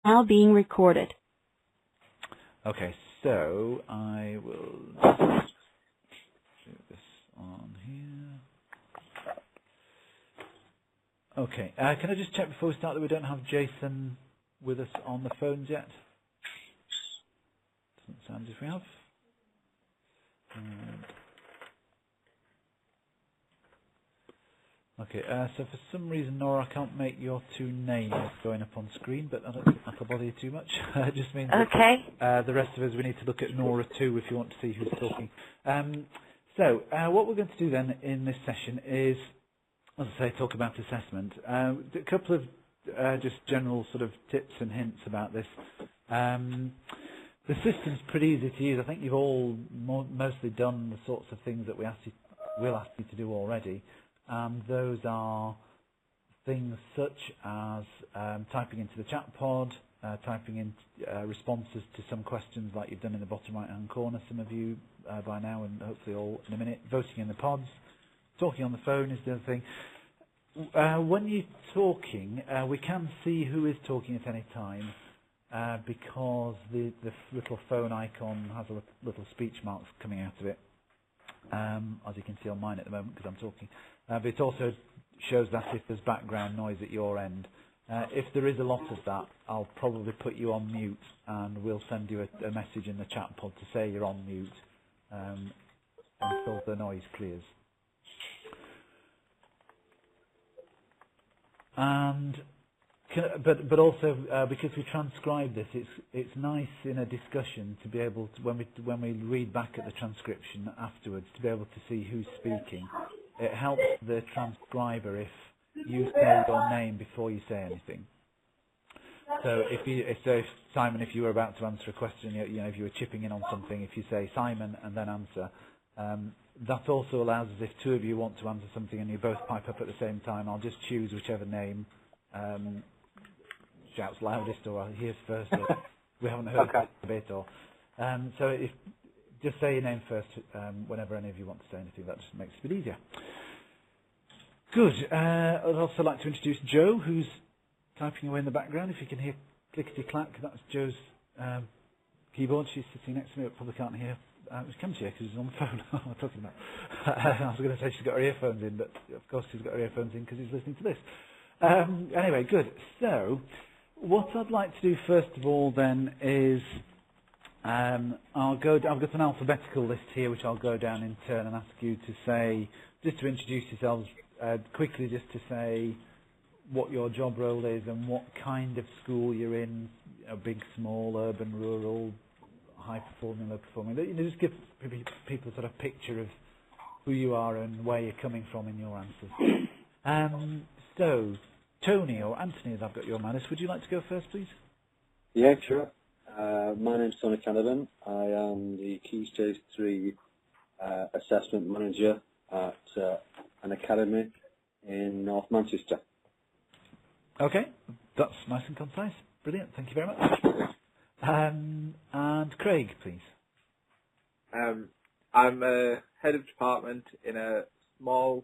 now being recorded. Okay, so I will do this on here. Okay, can I just check before we start that we don't have Jason with us on the phones yet? Doesn't sound as if we have. Okay, so for some reason, Nora, I can't make your two names going up on screen, but I don't think that'll bother you too much. It just means that the rest of us, we need to look at Nora too if you want to see who's talking. So what we're going to do then in this session is, as I say, talk about assessment. A couple of just general sort of tips and hints about this. The system's pretty easy to use. I think you've all mostly done the sorts of things that we'll ask you to do already. Those are things such as typing into the chat pod, typing in responses to some questions like you've done in the bottom right-hand corner, some of you by now, and hopefully all in a minute, voting in the pods. Talking on the phone is the other thing. When you're talking, we can see who is talking at any time because the little phone icon has a little speech marks coming out of it, as you can see on mine at the moment because I'm talking. But it also shows that if there's background noise at your end. If there is a lot of that, I'll probably put you on mute and we'll send you a message in the chat pod to say you're on mute until the noise clears. And but also because we transcribe this, it's nice in a discussion to be able to when we read back at the transcription afterwards to be able to see who's speaking. It helps the transcriber if you say your name before you say anything. So if Simon, if you were about to answer a question, you know, if you were chipping in on something, if you say Simon and then answer, that also allows us if two of you want to answer something and you both pipe up at the same time, I'll just choose whichever name shouts loudest or hears first. Or we haven't heard a bit, or so if. Just say your name first whenever any of you want to say anything. That just makes it a bit easier. Good. I'd also like to introduce Jo, who's typing away in the background. If you can hear clickety-clack, that's Jo's keyboard. She's sitting next to me, but probably can't hear. She comes here because she's on the phone. What am I talking about? I was going to say she's got her earphones in, but of course she's got her earphones in because she's listening to this. Anyway, good. So, what I'd like to do first of all then is I've got an alphabetical list here which I'll go down in turn and ask you to say, just to introduce yourselves quickly, just to say what your job role is and what kind of school you're in, you know, big, small, urban, rural, high performing, low performing. You know, just give people sort of picture of who you are and where you're coming from in your answers. So, Tony or Anthony, as I've got you on my list, would you like to go first, please? Yeah, sure. My name's Tony Canavan. I am the Key Stage 3 Assessment Manager at an academy in North Manchester. Okay, that's nice and concise. Brilliant, thank you very much. And Craig, please. I'm a head of department in a small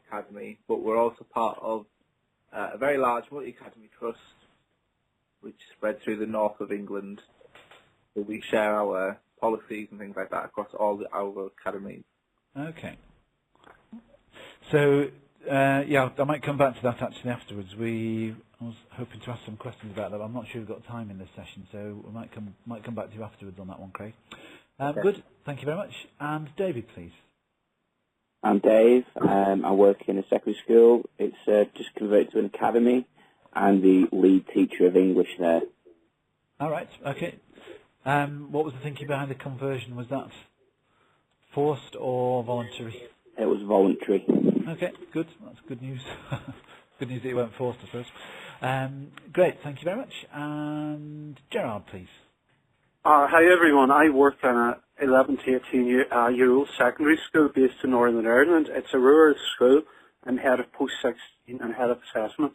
academy, but we're also part of a very large multi-academy trust which spread through the north of England. So we share our policies and things like that across all our academies. Okay. So, yeah, I might come back to that actually afterwards. I was hoping to ask some questions about that, but I'm not sure we've got time in this session, so we might come back to you afterwards on that one, Craig. Okay. Good, thank you very much. And David, please. I'm Dave. I work in a secondary school. It's just converted to an academy. I'm the lead teacher of English there. All right, okay. What was the thinking behind the conversion? Was that forced or voluntary? It was voluntary. Okay, good. That's good news. Good news that you weren't forced, I suppose. Great, thank you very much. And Gerard, please. Hi everyone. I work in a 11 to 18-year-old secondary school based in Northern Ireland. It's a rural school. I'm head of post-16 and head of assessment.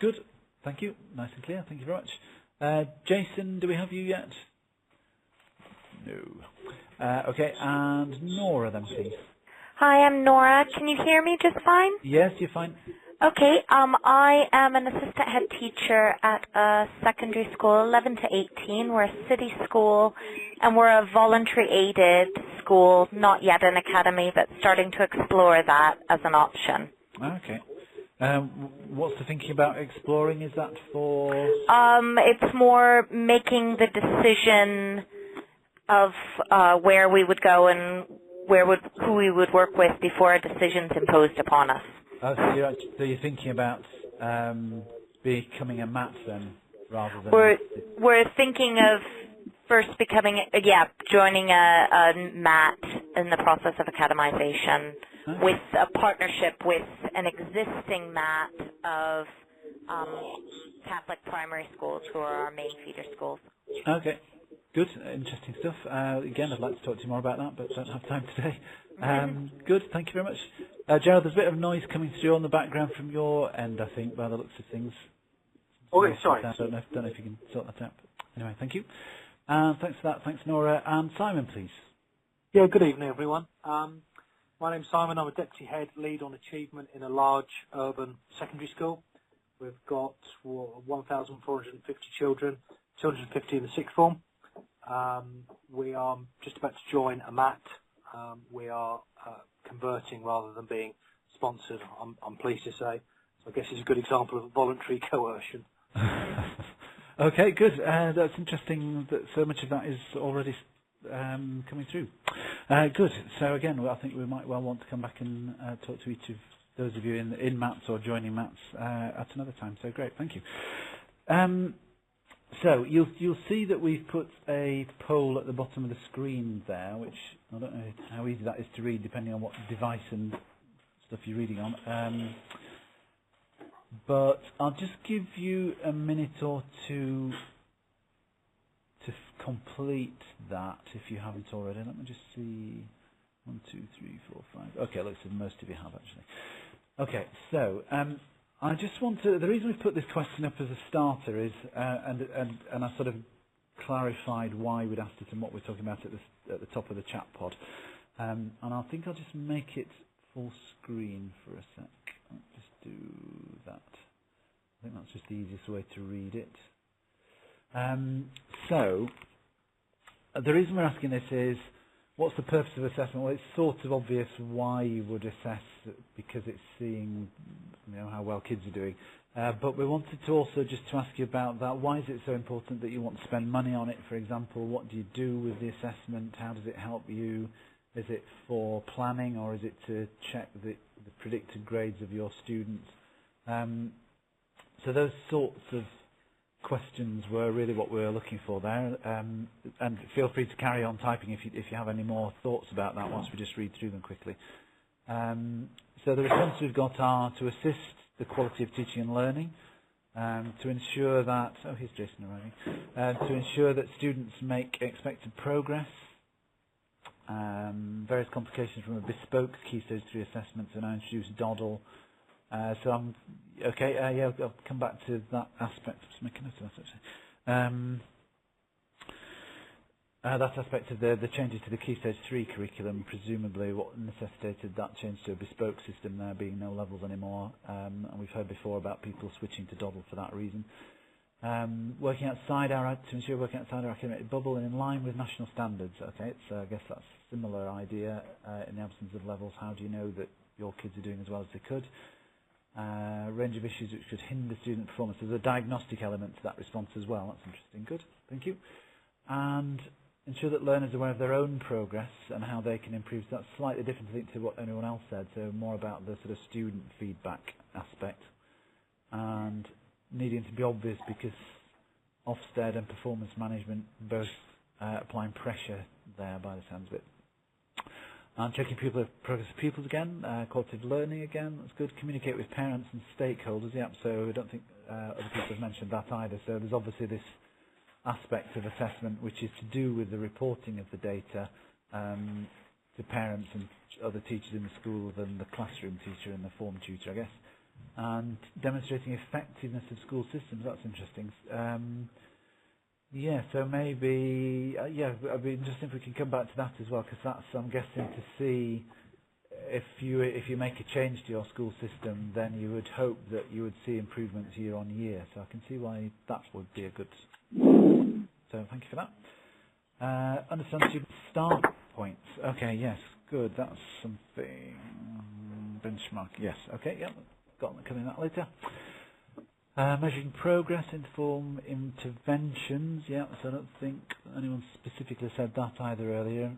Good. Thank you. Nice and clear. Thank you very much. Jason, do we have you yet? No. Okay, and Nora then, please. Hi, I'm Nora. Can you hear me just fine? Yes, you're fine. Okay, I am an assistant head teacher at a secondary school, 11 to 18. We're a city school, and we're a voluntary aided school, not yet an academy, but starting to explore that as an option. Okay. What's the thinking about exploring? Is that for? It's more making the decision of where we would go and who we would work with before a decision's imposed upon us. Oh, so you're thinking about becoming a MAT then, rather than... We're thinking of first joining a MAT in the process of academization with a partnership with an existing MAT of Catholic primary schools who are our main feeder schools. Okay. Good, interesting stuff. Again, I'd like to talk to you more about that, but don't have time today. Good, thank you very much. Gerald, there's a bit of noise coming through on the background from your end, I think, by the looks of things. Okay, sorry. I don't know if you can sort that out. But anyway, thank you. Thanks for that. Thanks, Nora. And Simon, please. Yeah, good evening, everyone. My name's Simon. I'm a Deputy Head Lead on Achievement in a large urban secondary school. We've got 1,450 children, 250 in the sixth form. We are just about to join a MAT. We are converting rather than being sponsored, I'm pleased to say. So I guess it's a good example of voluntary coercion. Okay, good. That's interesting that so much of that is already coming through. Good. So again, I think we might well want to come back and talk to each of those of you in MATs or joining MATs at another time. So great, thank you. So you'll see that we've put a poll at the bottom of the screen there, which I don't know how easy that is to read depending on what device and stuff you're reading on. But I'll just give you a minute or two to complete that if you haven't already. Let me just see. 1, 2, 3, 4, 5. Okay, looks like most of you have actually. Okay, so I just want to. The reason we've put this question up as a starter is, and I sort of clarified why we'd asked it and what we're talking about at the top of the chat pod. And I think I'll just make it full screen for a sec. Let's just do that. I think that's just the easiest way to read it. So the reason we're asking this is, what's the purpose of assessment? Well, it's sort of obvious why you would assess, because it's seeing, how well kids are doing. But we wanted to also just to ask you about that. Why is it so important that you want to spend money on it, for example? What do you do with the assessment? How does it help you? Is it for planning, or is it to check the predicted grades of your students? So those sorts of questions were really what we were looking for there. And feel free to carry on typing if you have any more thoughts about that once we just read through them quickly. So the responses we've got are to assist the quality of teaching and learning, to ensure that, here's Jason arriving, to ensure that students make expected progress, various complications from a bespoke Key Stage 3 assessment, and I introduced Doddle. So I'm okay. I'll come back to that aspect. Just make a note of that actually. That aspect of the changes to the Key Stage 3 curriculum, presumably what necessitated that change to a bespoke system, there being no levels anymore, and we've heard before about people switching to Doddle for that reason. Working outside to ensure working outside our academic bubble and in line with national standards. Okay, so I guess that's a similar idea. In the absence of levels, how do you know that your kids are doing as well as they could? Range of issues which could hinder student performance. There's a diagnostic element to that response as well. That's interesting. Good. Thank you. And ensure that learners are aware of their own progress and how they can improve. So that's slightly different, I think, to what anyone else said. So more about the sort of student feedback aspect and needing to be obvious, because Ofsted and performance management both applying pressure there by the sounds of it. And checking progress of pupils again, qualitative learning again, that's good. Communicate with parents and stakeholders, yeah, so I don't think other people have mentioned that either. So there's obviously this aspect of assessment which is to do with the reporting of the data to parents and other teachers in the school than the classroom teacher and the form tutor, I guess. And demonstrating effectiveness of school systems, that's interesting. Yeah, so maybe, it'd be interesting if we can come back to that as well, because that's, I'm guessing, to see if you make a change to your school system, then you would hope that you would see improvements year on year. So I can see why that would be a good. So thank you for that. Understand student start points. Okay, yes, good. That's something. Benchmark. Yes. Okay. Yeah. Got coming that later. Measuring progress, inform interventions. Yeah. So I don't think anyone specifically said that either earlier.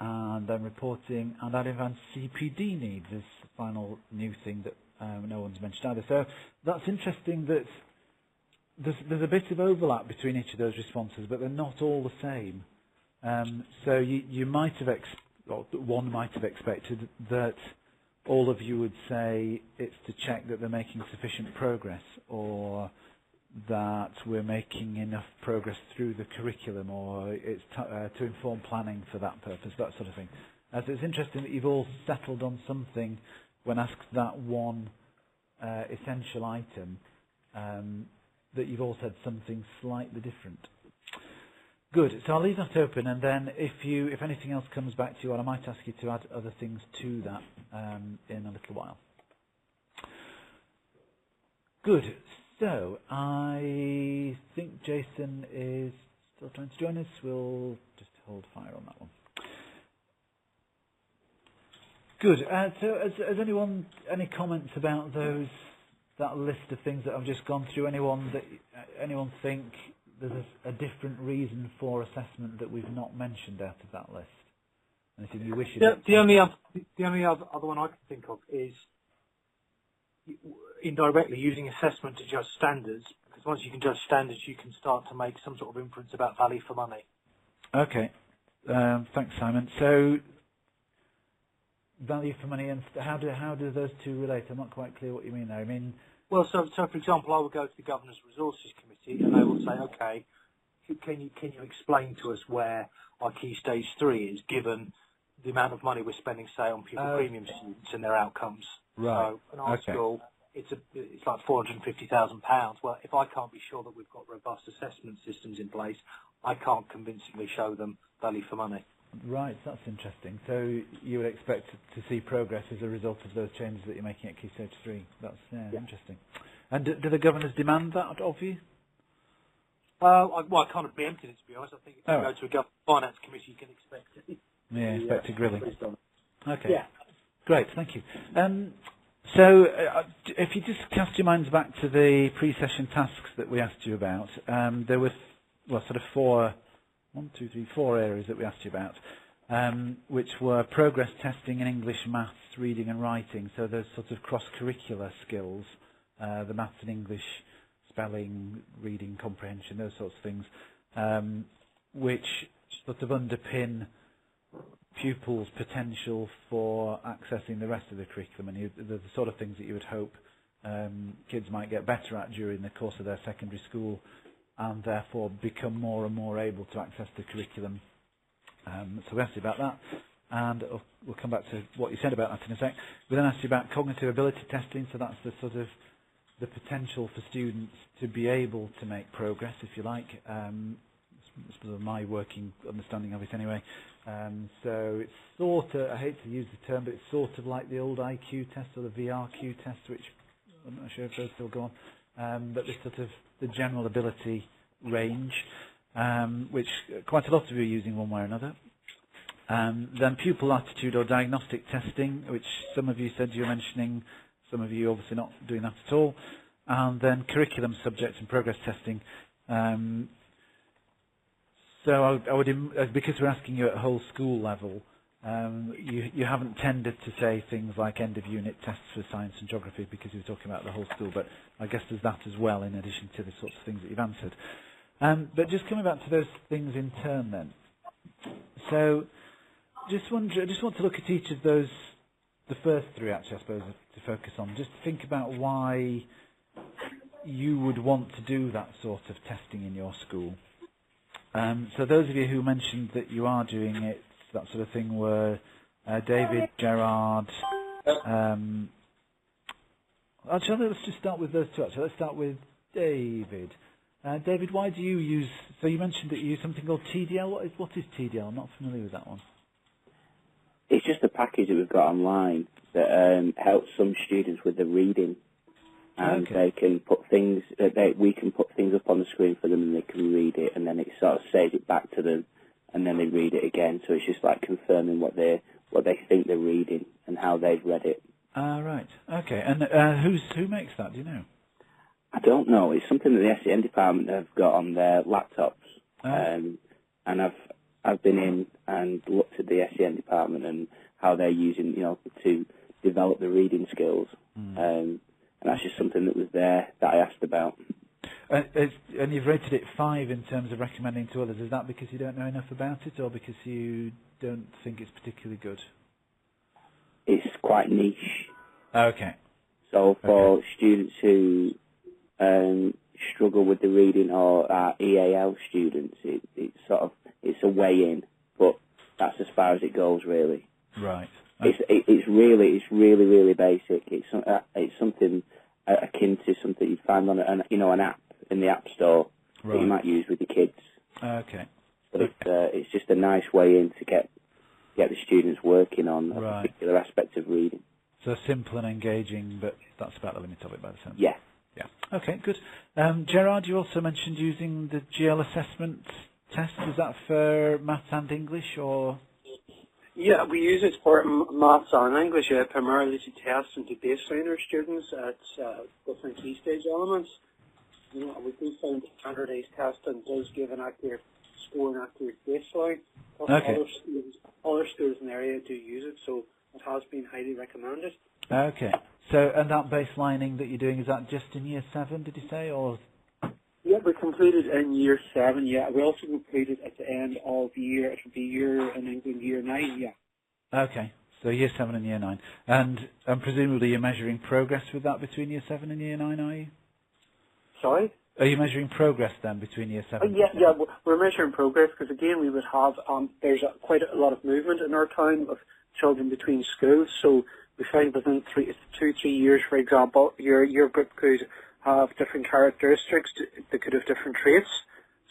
And then reporting and advanced CPD needs is the final new thing that no one's mentioned either. So that's interesting that there's a bit of overlap between each of those responses, but they're not all the same. So you might have one might have expected that all of you would say it's to check that they're making sufficient progress, or that we're making enough progress through the curriculum, or it's to inform planning for that purpose, that sort of thing. So it's interesting that you've all settled on something when asked that one essential item, that you've all said something slightly different. Good. So I'll leave that open, and then if anything else comes back to you, I might ask you to add other things to that in a little while. Good. So I think Jason is still trying to join us. We'll just hold fire on that one. Good. So has anyone any comments about that list of things that I've just gone through? Anyone think there's a different reason for assessment that we've not mentioned out of that list? Anything you wish? The only other one I can think of is indirectly using assessment to judge standards, because once you can judge standards, you can start to make some sort of inference about value for money. Okay. Thanks, Simon. So value for money, and how do those two relate? I'm not quite clear what you mean there. I mean, well, so for example, I would go to the Governor's Resources Committee, and they will say, okay, can you explain to us where our Key Stage 3 is, given the amount of money we're spending, say, on pupil premium students and their outcomes. Right. So in our school, it's like £450,000. Well, if I can't be sure that we've got robust assessment systems in place, I can't convincingly show them value for money. Right, that's interesting. So you would expect to see progress as a result of those changes that you're making at Key Stage 3. That's interesting. And do the governors demand that of you? I kind of preempted it, to be honest. I think if you go to a government finance committee, you can expect it. Yeah, expect a grilling. Okay. Yeah. Great, thank you. So if you just cast your minds back to the pre-session tasks that we asked you about, there were sort of four areas that we asked you about, which were progress testing in English, maths, reading and writing. So those sort of cross-curricular skills, the maths and English, spelling, reading, comprehension, those sorts of things, which sort of underpin pupils' potential for accessing the rest of the curriculum, and the sort of things that you would hope kids might get better at during the course of their secondary school, and therefore become more and more able to access the curriculum. So we asked you about that, and we'll come back to what you said about that in a sec. We then asked you about cognitive ability testing, so that's the sort of the potential for students to be able to make progress, if you like. This was my working understanding of it anyway. So it's sort of, I hate to use the term, but it's sort of like the old IQ test or the VRQ test, which I'm not sure if those still go on, but this sort of the general ability range, which quite a lot of you are using one way or another. Then pupil attitude or diagnostic testing, which some of you said you were mentioning, some of you obviously not doing that at all. And then curriculum subject and progress testing. So I would, because we're asking you at whole school level, you haven't tended to say things like end of unit tests for science and geography because you were talking about the whole school, but I guess there's that as well in addition to the sorts of things that you've answered. But just coming back to those things in turn then. So I just want to look at each of those, the first three actually I suppose to focus on, just think about why you would want to do that sort of testing in your school. So those of you who mentioned that you are doing it, that sort of thing, were David, Gerard. Actually, let's just start with those two. Actually, let's start with David. David, why do you use? So you mentioned that you use something called TDL. What is TDL? I'm not familiar with that one. It's just a package that we've got online that helps some students with the reading, and they can put things. We can put things up on the screen for them, and they can read it, and then it sort of saves it back to them, and then they read it again. So it's just like confirming what they think they're reading and how they've read it. Right. Okay. And who makes that? Do you know? I don't know. It's something that the SEN department have got on their laptops, and I've been in and looked at the SEN department and how they're using, to develop the reading skills. And that's just something that was there that I asked about. And you've rated it 5 in terms of recommending to others. Is that because you don't know enough about it, or because you don't think it's particularly good? It's quite niche. Okay. So for students who struggle with the reading, or are EAL students, it's a way in, but that's as far as it goes, really. Right. It's really basic. It's something akin to something you'd find on an app in the App Store that you might use with your kids. Okay. But it's just a nice way in to get the students working on a particular aspect of reading. So simple and engaging, but that's about the limit of it by the sound. Yeah. Yeah. Okay, good. Gerard, you also mentioned using the GL assessment test. Is that for maths and English, or? Yeah, we use it for maths and English, primarily to test and to baseline our students at different key stage elements. We do find that standardised testing does give an accurate score and accurate baseline. Okay. Other schools in the area do use it, so it has been highly recommended. Okay. So, and that baselining that you're doing, is that just in Year 7, did you say, or? Yeah, we completed in Year 7, yeah. We also completed at the end of the year, it would be in England, Year 9, yeah. Okay. So Year 7 and Year 9. And presumably you're measuring progress with that between Year 7 and Year 9, are you? Sorry? Are you measuring progress then between Year 7 and Yeah, we're measuring progress because, again, we would have, there's quite a lot of movement in our time of children between schools, so we find within 2-3 years, for example, your group could have different characteristics, they could have different traits,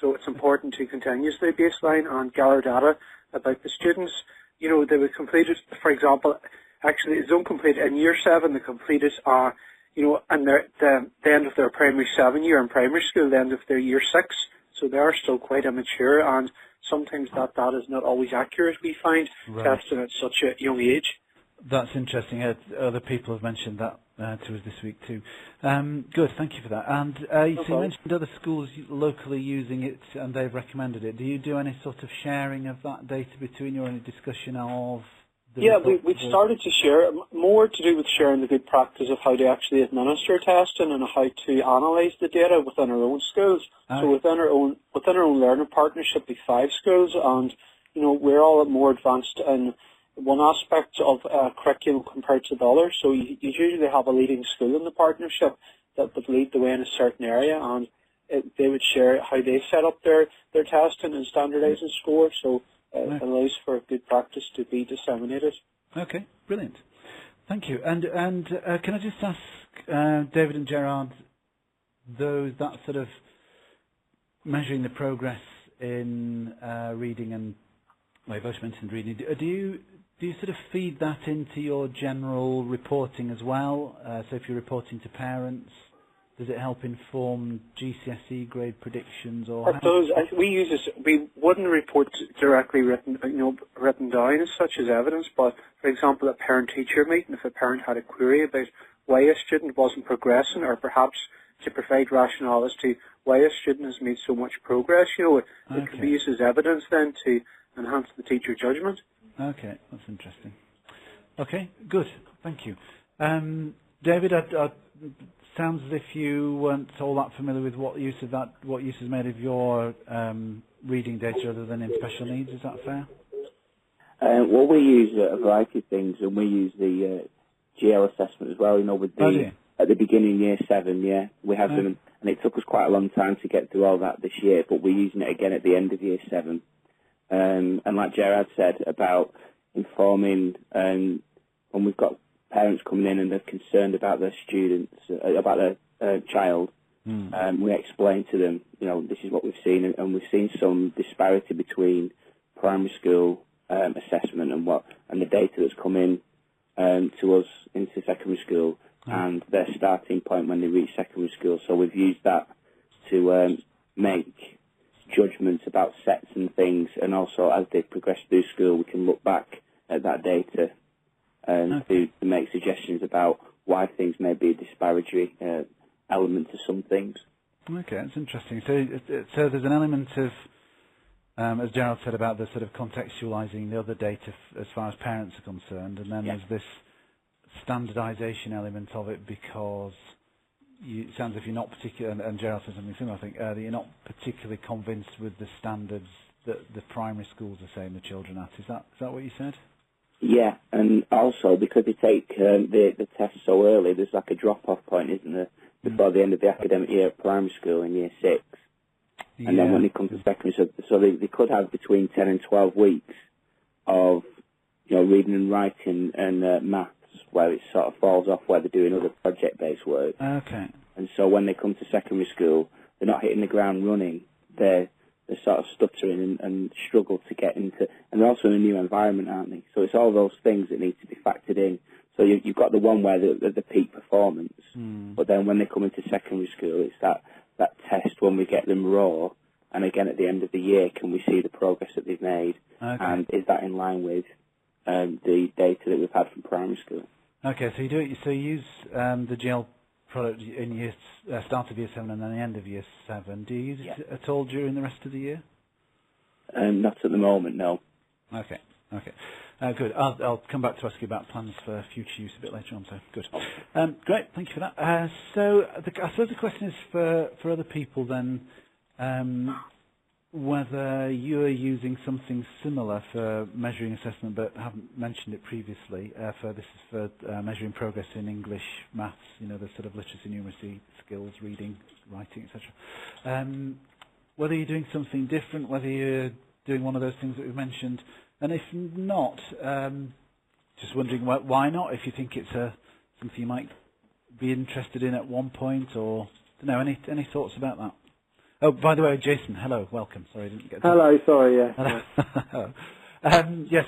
so it's important to continuously baseline and gather data about the students. They were completed, for example, actually it's uncompleted in Year 7, they completed and the end of their primary 7 year in primary school, the end of their Year 6, so they are still quite immature, and sometimes that data is not always accurate, we find, testing at such a young age. That's interesting. Other people have mentioned that to us this week too. Good, thank you for that. And you mentioned other schools locally using it and they've recommended it. Do you do any sort of sharing of that data between you, or any discussion of the we've started to share, more to do with sharing the good practice of how to actually administer testing and how to analyse the data within our own schools. So within our own learning partnership with 5 schools, and we're all more advanced in one aspect of curriculum compared to the other. So you usually have a leading school in the partnership that would lead the way in a certain area, and they would share how they set up their testing and standardising scores. So it allows for good practice to be disseminated. Okay, brilliant. Thank you. And can I just ask David and Gerard, that sort of measuring the progress in reading, and you've both mentioned reading, do you sort of feed that into your general reporting as well? So if you're reporting to parents, does it help inform GCSE grade predictions? Or it does. We use this. We wouldn't report directly written down as such as evidence, but for example, a parent-teacher meeting, if a parent had a query about why a student wasn't progressing, or perhaps to provide rationale as to why a student has made so much progress, it could be used as evidence then to enhance the teacher judgment. Okay, that's interesting. Okay, good. Thank you. David, sounds as if you weren't all that familiar with what use is made of your reading data other than in special needs. Is that fair? Well, we use a variety of things, and we use the GL assessment as well. With at the beginning of Year 7, we have them, and it took us quite a long time to get through all that this year, but we're using it again at the end of Year 7. And like Gerard said about informing, when we've got parents coming in and they're concerned about their students, about their child, we explain to them, this is what we've seen, and we've seen some disparity between primary school assessment and the data that's come in to us into secondary school and their starting point when they reach secondary school. So we've used that to make judgments about sets and things, and also as they progress through school, we can look back at that data and to make suggestions about why things may be a disparatory element to some things. Okay, that's interesting. So there's an element of, as Gerald said, about the sort of contextualising the other data as far as parents are concerned, and then there's this standardisation element of it, because it sounds as if you're not particularly, and Gerald said something similar, I think, that you're not particularly convinced with the standards that the primary schools are saying the children at. Is that what you said? Yeah, and also because they take the test so early, there's like a drop-off point, isn't there, before the end of the academic year at primary school in year 6. And then when they come to secondary, so they could have between 10 and 12 weeks of, reading and writing and maths, where it sort of falls off where they're doing other project-based work. Okay. And so when they come to secondary school, they're not hitting the ground running. They're sort of stuttering and struggle to get into, and they're also in a new environment, aren't they? So it's all those things that need to be factored in. So you've got the one where they're the peak performance, but then when they come into secondary school, it's that test when we get them raw, and again at the end of the year, can we see the progress that they've made, and is that in line with the data that we've had from primary school? Okay, so you use the GL product in start of year 7 and then the end of year 7. Do you use it at all during the rest of the year? Not at the moment, no. Okay. Good. I'll come back to ask you about plans for future use a bit later on, so good. Great, thank you for that. So I suppose the question is for other people then, whether you're using something similar for measuring assessment but haven't mentioned it previously. This is for measuring progress in English, maths, the sort of literacy, numeracy skills, reading, writing, etc. Whether you're doing something different, whether you're doing one of those things that we've mentioned, and if not, just wondering why not, if you think it's something you might be interested in at one point, or any thoughts about that? Oh, by the way, Jason, hello, welcome. Sorry, I didn't get to... Hello, sorry, yeah.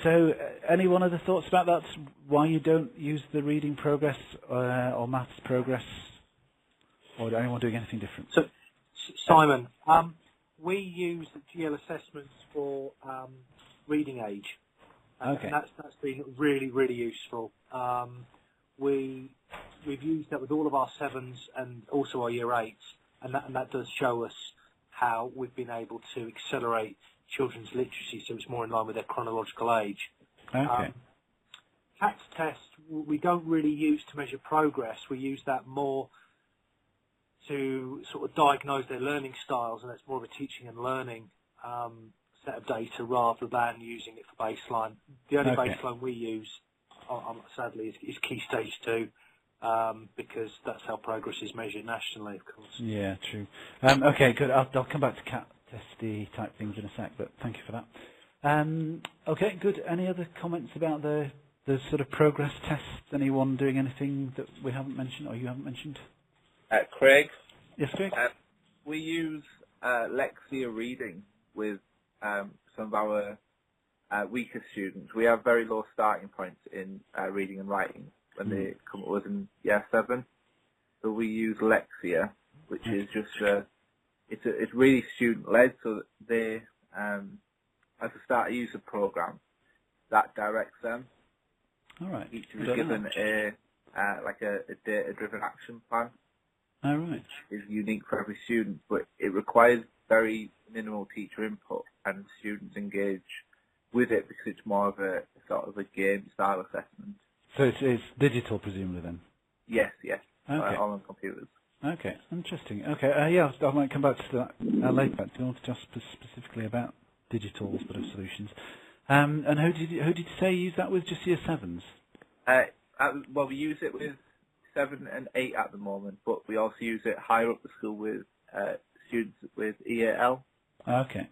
So any one other thoughts about that? Why you don't use the reading progress or maths progress? Or anyone doing anything different? So, Simon, we use GL assessments for reading age. Okay. And that's been really, really useful. We've used that with all of our 7s and also our year 8s, and that does show us how we've been able to accelerate children's literacy so it's more in line with their chronological age. Okay. CATS test we don't really use to measure progress. We use that more to sort of diagnose their learning styles, and that's more of a teaching and learning set of data rather than using it for baseline. The only baseline we use, sadly, is Key Stage 2. Because that's how progress is measured nationally, of course. Yeah, true. Okay, good. I'll come back to CAT testy type things in a sec, but thank you for that. Okay, good. Any other comments about the sort of progress tests? Anyone doing anything that we haven't mentioned or you haven't mentioned? Craig? Yes, Craig? We use Lexia reading with some of our weaker students. We have very low starting points in reading and writing when they come to us in year 7. So we use Lexia, which is just it's really student led, so that they as they start to use the program, that directs them. All right. Each is given a data driven action plan. All right. Which is unique for every student, but it requires very minimal teacher input, and students engage with it because it's more of a sort of a game style assessment. So it's digital, presumably, then? Yes. Okay. All on computers. Okay, interesting. Okay, I might come back to that later. Do you want to talk specifically about digital sort of solutions? And who did you say you use that with? Just year 7s? Well, we use it with 7 and 8 at the moment, but we also use it higher up the school with students with EAL. Okay.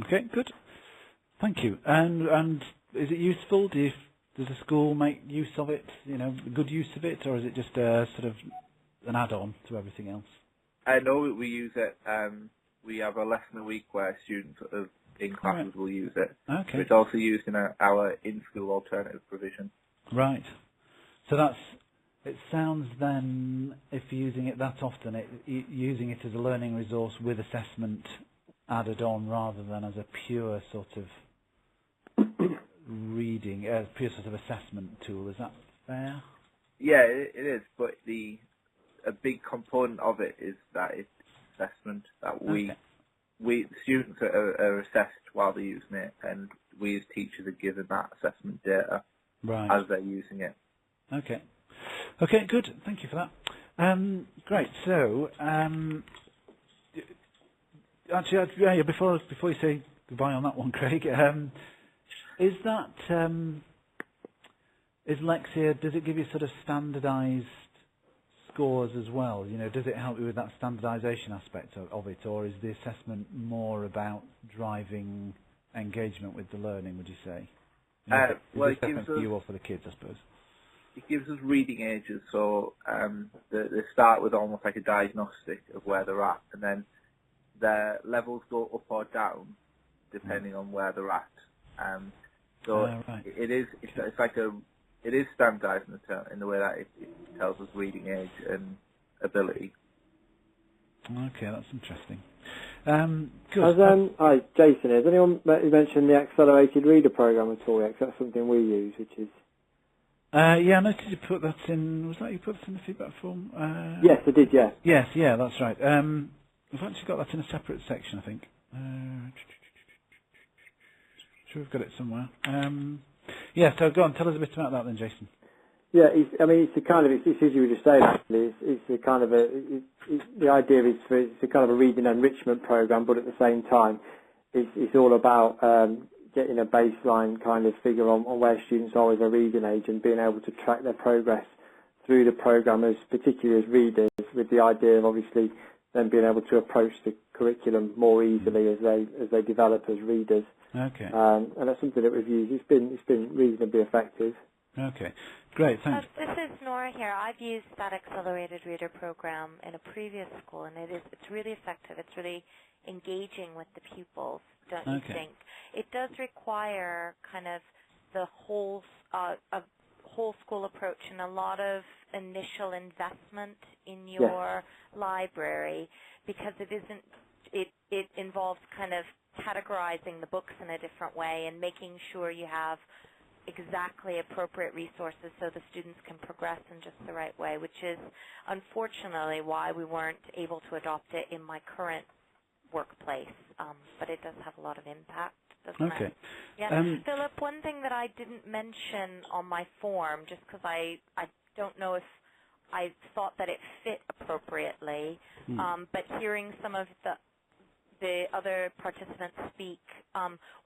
Okay, good. Thank you. And is it useful? Does the school make use of it, good use of it, or is it just a sort of an add-on to everything else? No, we use it. We have a lesson a week where students have in classes will use it. Okay. But it's also used in our in-school alternative provision. Right. So it sounds then, if you're using it that often, using it as a learning resource with assessment added on rather than as a pure sort of reading, pure sort of assessment tool. Is that fair? Yeah, it is, but a big component of it is that it's assessment, that the students are assessed while they're using it, and we as teachers are given that assessment data as they're using it. Okay. Okay, good. Thank you for that. Great. So, actually, before you say goodbye on that one, Craig, is Lexia, does it give you sort of standardised scores as well? You know, does it help you with that standardisation aspect of it, or is the assessment more about driving engagement with the learning, would you say? Well, it gives us, for you or for the kids, I suppose. It gives us reading ages, so they start with almost like a diagnostic of where they're at, and then their levels go up or down depending on where they're at. It is standardised in the way that it tells us reading age and ability. Okay, that's interesting. Good. Hi, Jason. Has anyone mentioned the accelerated reader program at all? Because that's something we use, which is. Yeah, I noticed you put that in. Was that you put that in the feedback form? Yes, I did. Yeah. Yes, yeah, that's right. We've actually got that in a separate section, I think. Sure, we've got it somewhere. Yeah, so go on, tell us a bit about that then, Jason. Yeah, it's a kind of, it's as you were just saying actually, it's a kind of the idea is it's a kind of a reading enrichment program, but at the same time, it's all about getting a baseline kind of figure on where students are with their reading age and being able to track their progress through the program, particularly as readers, with the idea of obviously then being able to approach the curriculum more easily as they develop as readers. Okay. And that's something that we've used. It's been reasonably effective. Okay. Great, thanks. This is Nora here. I've used that accelerated reader program in a previous school, and it's really effective. It's really engaging with the pupils, don't you think? It does require kind of the whole school approach and a lot of initial investment in your library, because it involves kind of categorizing the books in a different way and making sure you have exactly appropriate resources so the students can progress in just the right way, which is unfortunately why we weren't able to adopt it in my current workplace. But it does have a lot of impact, doesn't it? Yeah. Philip, one thing that I didn't mention on my form, just because I don't know if I thought that it fit appropriately, but hearing some of the other participants speak,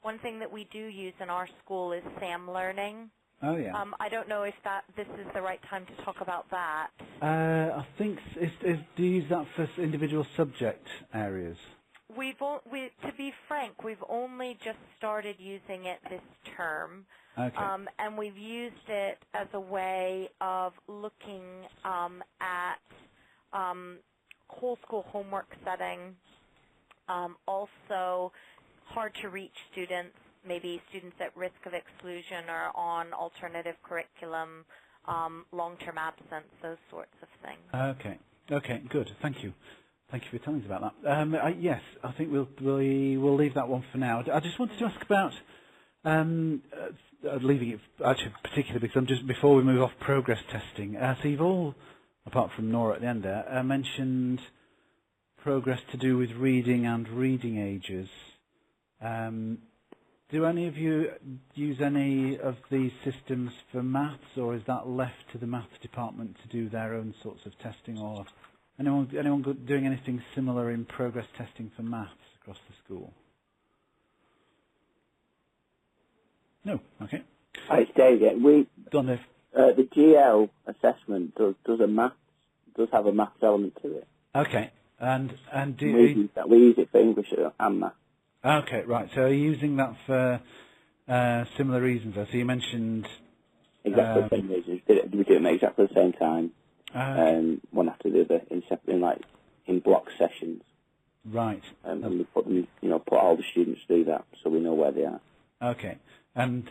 one thing that we do use in our school is SAM learning. Oh, yeah. I don't know if this is the right time to talk about that. I think, do you use that for individual subject areas? To be frank, we've only just started using it this term. Okay. And we've used it as a way of looking at whole school homework setting, also hard-to-reach students, maybe students at risk of exclusion or on alternative curriculum, long-term absence, those sorts of things. Okay. Okay, good. Thank you. Thank you for telling us about that. Yes, I think we'll leave that one for now. I just wanted to ask about leaving it actually particularly because I'm just before we move off progress testing. So you've all, apart from Nora at the end there, mentioned progress to do with reading and reading ages. Do any of you use any of these systems for maths, or is that left to the maths department to do their own sorts of testing, or anyone doing anything similar in progress testing for maths across the school? No. Okay. Hi, it's Dave. Yeah, the GL assessment does have a maths element to it. Okay. And we use it for English and maths. Okay, right. So are you using that for similar reasons? So you mentioned exactly the same reasons. We do them at exactly the same time, one after the other, in block sessions. Right. And we put them, put all the students through that so we know where they are. Okay. And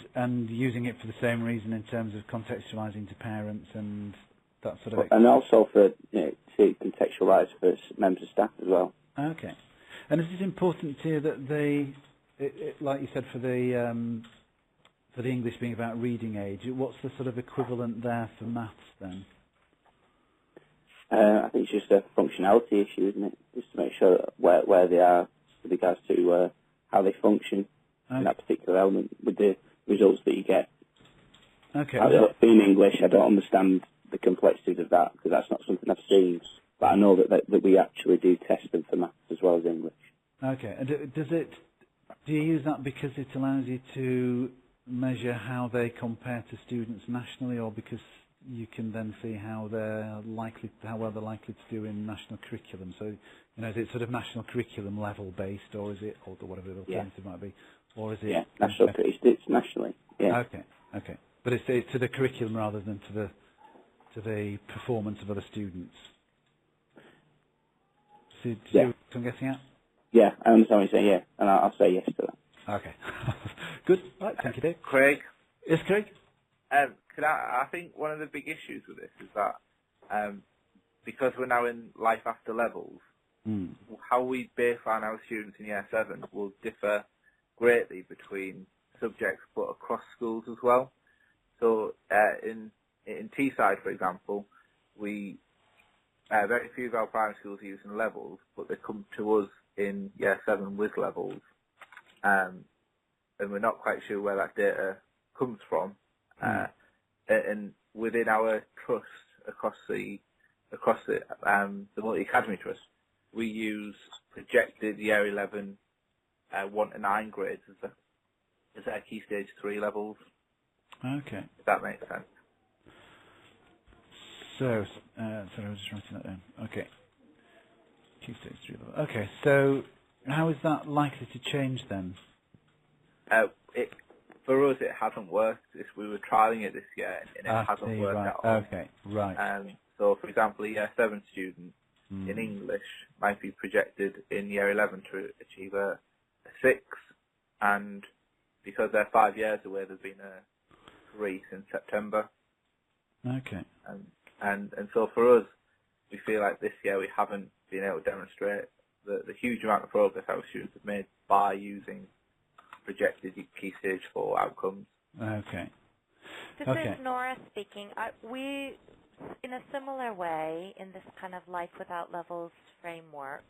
using it for the same reason in terms of contextualising to parents and that sort of... And also for, to contextualise for members of staff as well. Okay. And is it important here that they, like you said, for the English being about reading age, what's the sort of equivalent there for maths then? I think it's just a functionality issue, isn't it? Just to make sure where they are with regards to how they function in that particular element with the results that you get. Okay. In English, I don't understand the complexities of that because that's not something I've seen. But I know that we actually do test them for maths as well as English. Okay. And do you use that because it allows you to measure how they compare to students nationally, or because you can then see how well they're likely to do in national curriculum? So, is it sort of national curriculum level based, or is it, or whatever the alternative might be, or is it? Yeah, national. It's nationally. Yeah. Okay. But it's to the curriculum rather than to the performance of other students. So, what I'm guessing at? Yeah, I understand what you're saying. Yeah, and I'll say yes to that. Okay. Good. Right. Thank you, Dave. Craig. Yes, Craig. I think one of the big issues with this is that because we're now in life after levels, how we baseline our students in Year 7 will differ greatly between subjects but across schools as well. So in Teesside, for example, we very few of our primary schools are using levels, but they come to us in Year 7 with levels, and we're not quite sure where that data comes from. And within our trust across the multi-academy trust, we use projected Year 11 1 to 9 grades as our Key Stage 3 levels. Okay. If that makes sense. So, sorry, I was just writing that down. Okay. Key Stage 3 level. Okay, so how is that likely to change then? For us, it hasn't worked. We were trialling it this year, and it hasn't worked at all. Okay, right. So, for example, a Year 7 student in English might be projected in Year 11 to achieve a 6, and because they're 5 years away, there's been a 3 since September. Okay. And so for us, we feel like this year we haven't been able to demonstrate the huge amount of progress our students have made by using projected Key Stage 4 outcomes. Okay. This is Nora speaking. We, in a similar way, in this kind of Life Without Levels framework,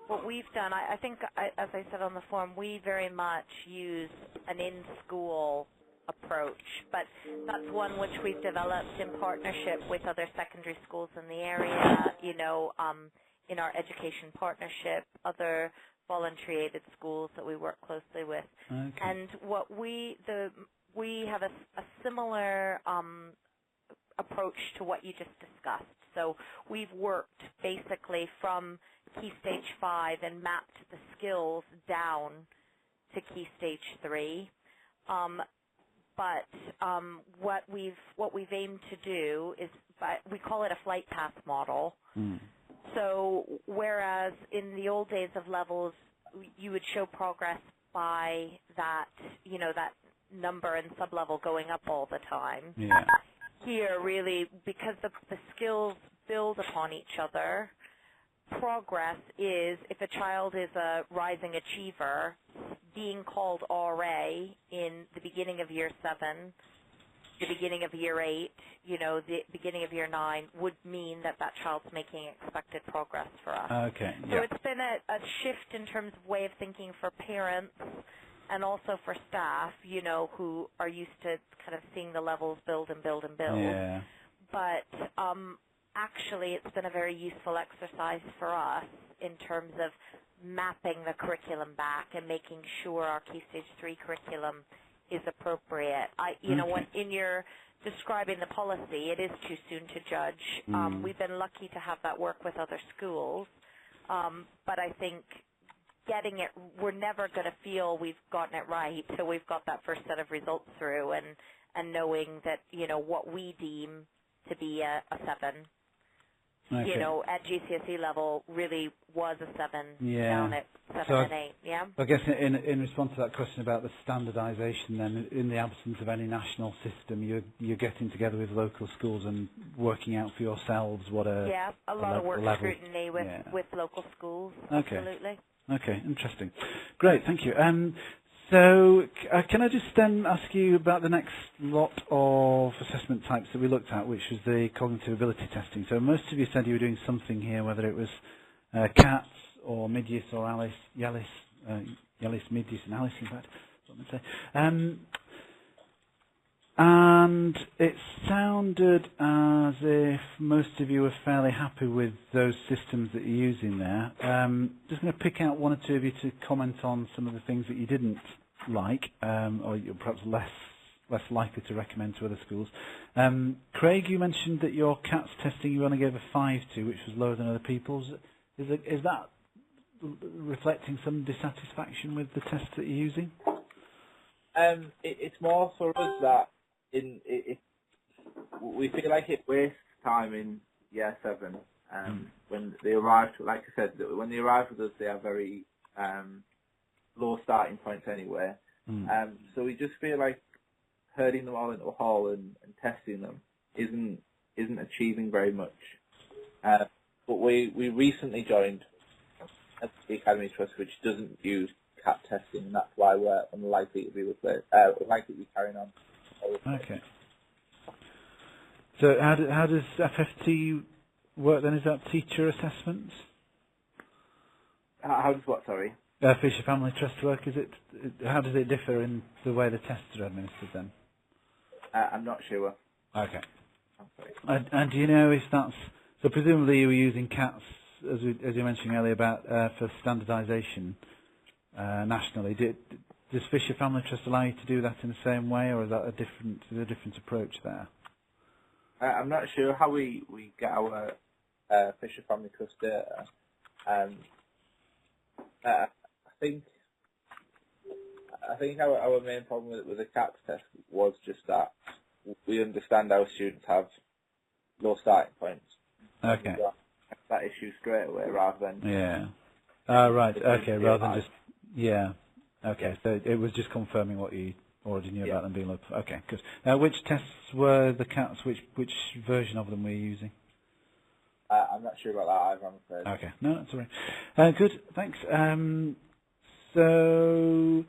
what we've done, I think, as I said on the forum, we very much use an in-school approach, but that's one which we've developed in partnership with other secondary schools in the area, in our education partnership, other voluntary aided schools that we work closely with. Okay. And what we have a similar approach to what you just discussed. So we've worked basically from Key Stage 5 and mapped the skills down to Key Stage 3. But what we've aimed to do is, we call it a flight path model. So whereas in the old days of levels, you would show progress by that, that number and sub-level going up all the time. Yeah. Here, really, because the skills build upon each other, progress is, if a child is a rising achiever, being called RA in the beginning of Year 7, the beginning of Year 8, the beginning of Year 9 would mean that child's making expected progress for us. Okay. So it's been a shift in terms of way of thinking for parents and also for staff, who are used to kind of seeing the levels build and build and build. Yeah. But actually, it's been a very useful exercise for us in terms of mapping the curriculum back and making sure our Key Stage 3 curriculum is appropriate. When in your describing the policy, it is too soon to judge. We've been lucky to have that work with other schools, but I think getting it, we're never going to feel we've gotten it right till we've got that first set of results through and knowing that, what we deem to be a 7. you know, at GCSE level really was a 7 down at 7 so and 8, yeah? I guess in response to that question about the standardisation then, in the absence of any national system, you're getting together with local schools and working out for yourselves what a lot of work level. scrutiny with local schools, okay. Absolutely. Okay, interesting. Great, thank you. So can I just then ask you about the next lot of assessment types that we looked at, which was the cognitive ability testing. So most of you said you were doing something here, whether it was CATS or Midyis or Yellis, Midyis and Alice, in fact, that's what I'm going to say. And it sounded as if most of you were fairly happy with those systems that you're using there. Just going to pick out one or two of you to comment on some of the things that you didn't like, or you're perhaps less likely to recommend to other schools. Craig, you mentioned that your CATS testing you only gave a 5 to, which was lower than other people's. Is that reflecting some dissatisfaction with the test that you're using? It's more for us that we feel like it wastes time in year 7 when they arrive. Like I said, when they arrive with us, they are very low starting points anyway. So we just feel like herding them all into a hall and testing them isn't achieving very much. But we recently joined the Academy Trust, which doesn't use CAT testing, and that's why we're unlikely to be carrying on. Okay. So how does FFT work then? Is that teacher assessments? How does what? Sorry. Fisher Family Trust work? How does it differ in the way the tests are administered then? I'm not sure. Okay. I'm sorry. And do you know if that's so? Presumably you were using CATS as you were mentioning earlier about for standardisation nationally. Does Fisher Family Trust allow you to do that in the same way, or is that a different approach there? I'm not sure how we get our Fisher Family Trust data. I think our main problem with the CAPS test was just that we understand our students have low starting points. Okay. That issue straight away rather than... Yeah. Right, okay, rather than just... Yeah. Okay, so it was just confirming what you already knew about them being low. Okay, good. Which tests were the CATS? Which version of them were you using? I'm not sure about that either, I'm afraid. Okay, no, that's all right. Good, thanks. So,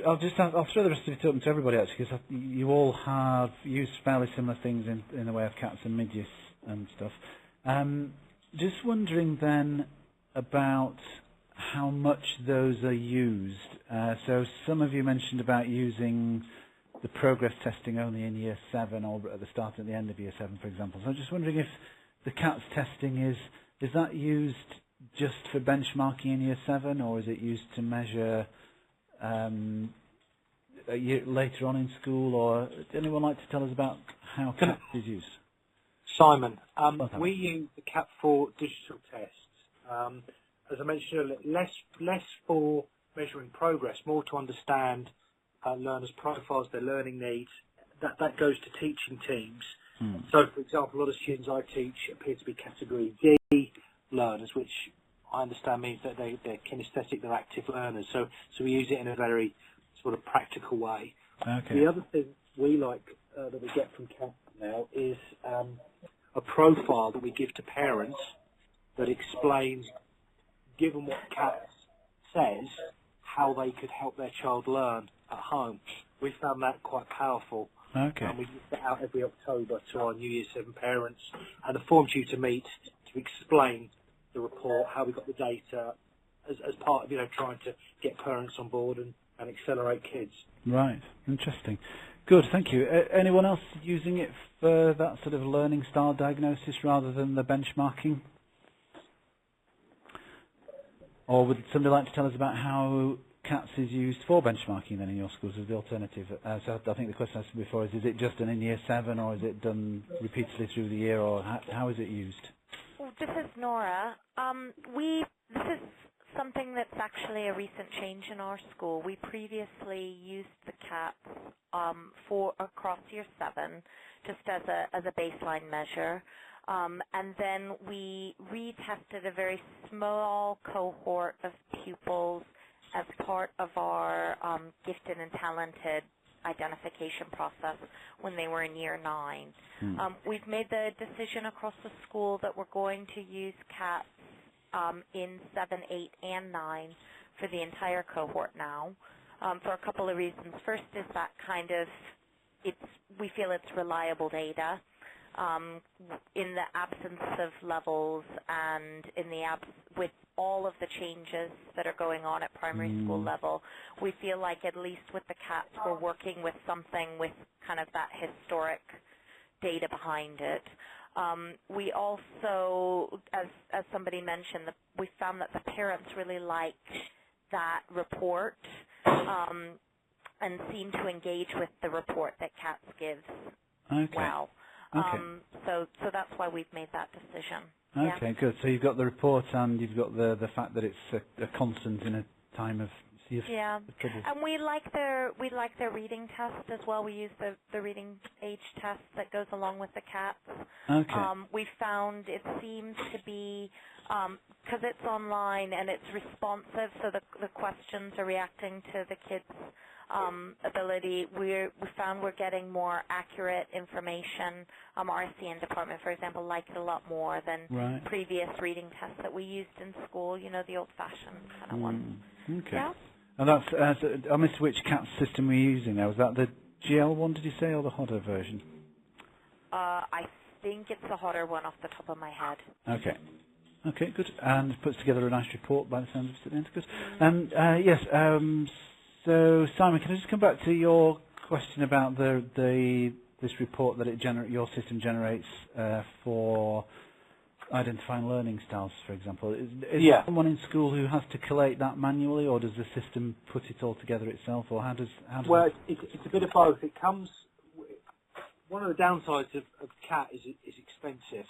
I'll throw the rest of it open to everybody actually, because you all have used fairly similar things in the way of CATS and Midyis and stuff. Just wondering then about how much those are used. So some of you mentioned about using the progress testing only in year 7 or at the start and the end of year 7, for example. So I'm just wondering if the CATS testing is that used just for benchmarking in year 7, or is it used to measure later on in school, or would anyone like to tell us about how CATS is used? Simon, we use the CAT4 digital tests. As I mentioned earlier, less for measuring progress, more to understand learners' profiles, their learning needs. That goes to teaching teams. So, for example, a lot of students I teach appear to be category D learners, which I understand means that they're kinesthetic, they're active learners. So we use it in a very sort of practical way. Okay. The other thing we like that we get from CAT now is a profile that we give to parents that explains, given what CAT says, how they could help their child learn at home. We found that quite powerful. Okay. And we give that out every October to our New Year 7 parents and a form tutor meet to explain the report, how we got the data, as part of trying to get parents on board and accelerate kids. Right. Interesting. Good. Thank you. Anyone else using it for that sort of learning style diagnosis rather than the benchmarking? Or would somebody like to tell us about how CATS is used for benchmarking then in your schools as the alternative? So I think the question I asked before is it just done in year 7, or is it done repeatedly through the year, or how is it used? Well, this is Nora. This is something that's actually a recent change in our school. We previously used the CATS for across year 7 just as a baseline measure. And then we retested a very small cohort of pupils as part of our gifted and talented identification process when they were in year 9. We've made the decision across the school that we're going to use CATS in 7, 8, and 9 for the entire cohort now, for a couple of reasons. First is that we feel it's reliable data. In the absence of levels and with all of the changes that are going on at primary school level, we feel like at least with the CATS we're working with something with kind of that historic data behind it. We also, as somebody mentioned, we found that the parents really liked that report and seem to engage with the report that CATS gives well. So that's why we've made that decision. Okay, good. So you've got the report and you've got the fact that it's a constant in a time of trouble. And we like their reading test as well. We use the reading age test that goes along with the CATS. Okay. We found it seems to be because it's online and it's responsive, so the questions are reacting to the kids' ability. We found we're getting more accurate information. Our SEN department, for example, liked it a lot more than previous reading tests that we used in school, the old-fashioned kind of ones. Okay. Yeah? And that's, I missed which CAT system we're using now. Was that the GL one, did you say, or the Hodder version? I think it's the Hodder one off the top of my head. Okay. Okay, good. And puts together a nice report by the sounds of it. Good. Yes, so Simon, can I just come back to your question about this report that your system generates for identifying learning styles, for example? Is there someone in school who has to collate that manually, or does the system put it all together itself, or how does well, it's a bit of both. It comes. One of the downsides of CAT is expensive.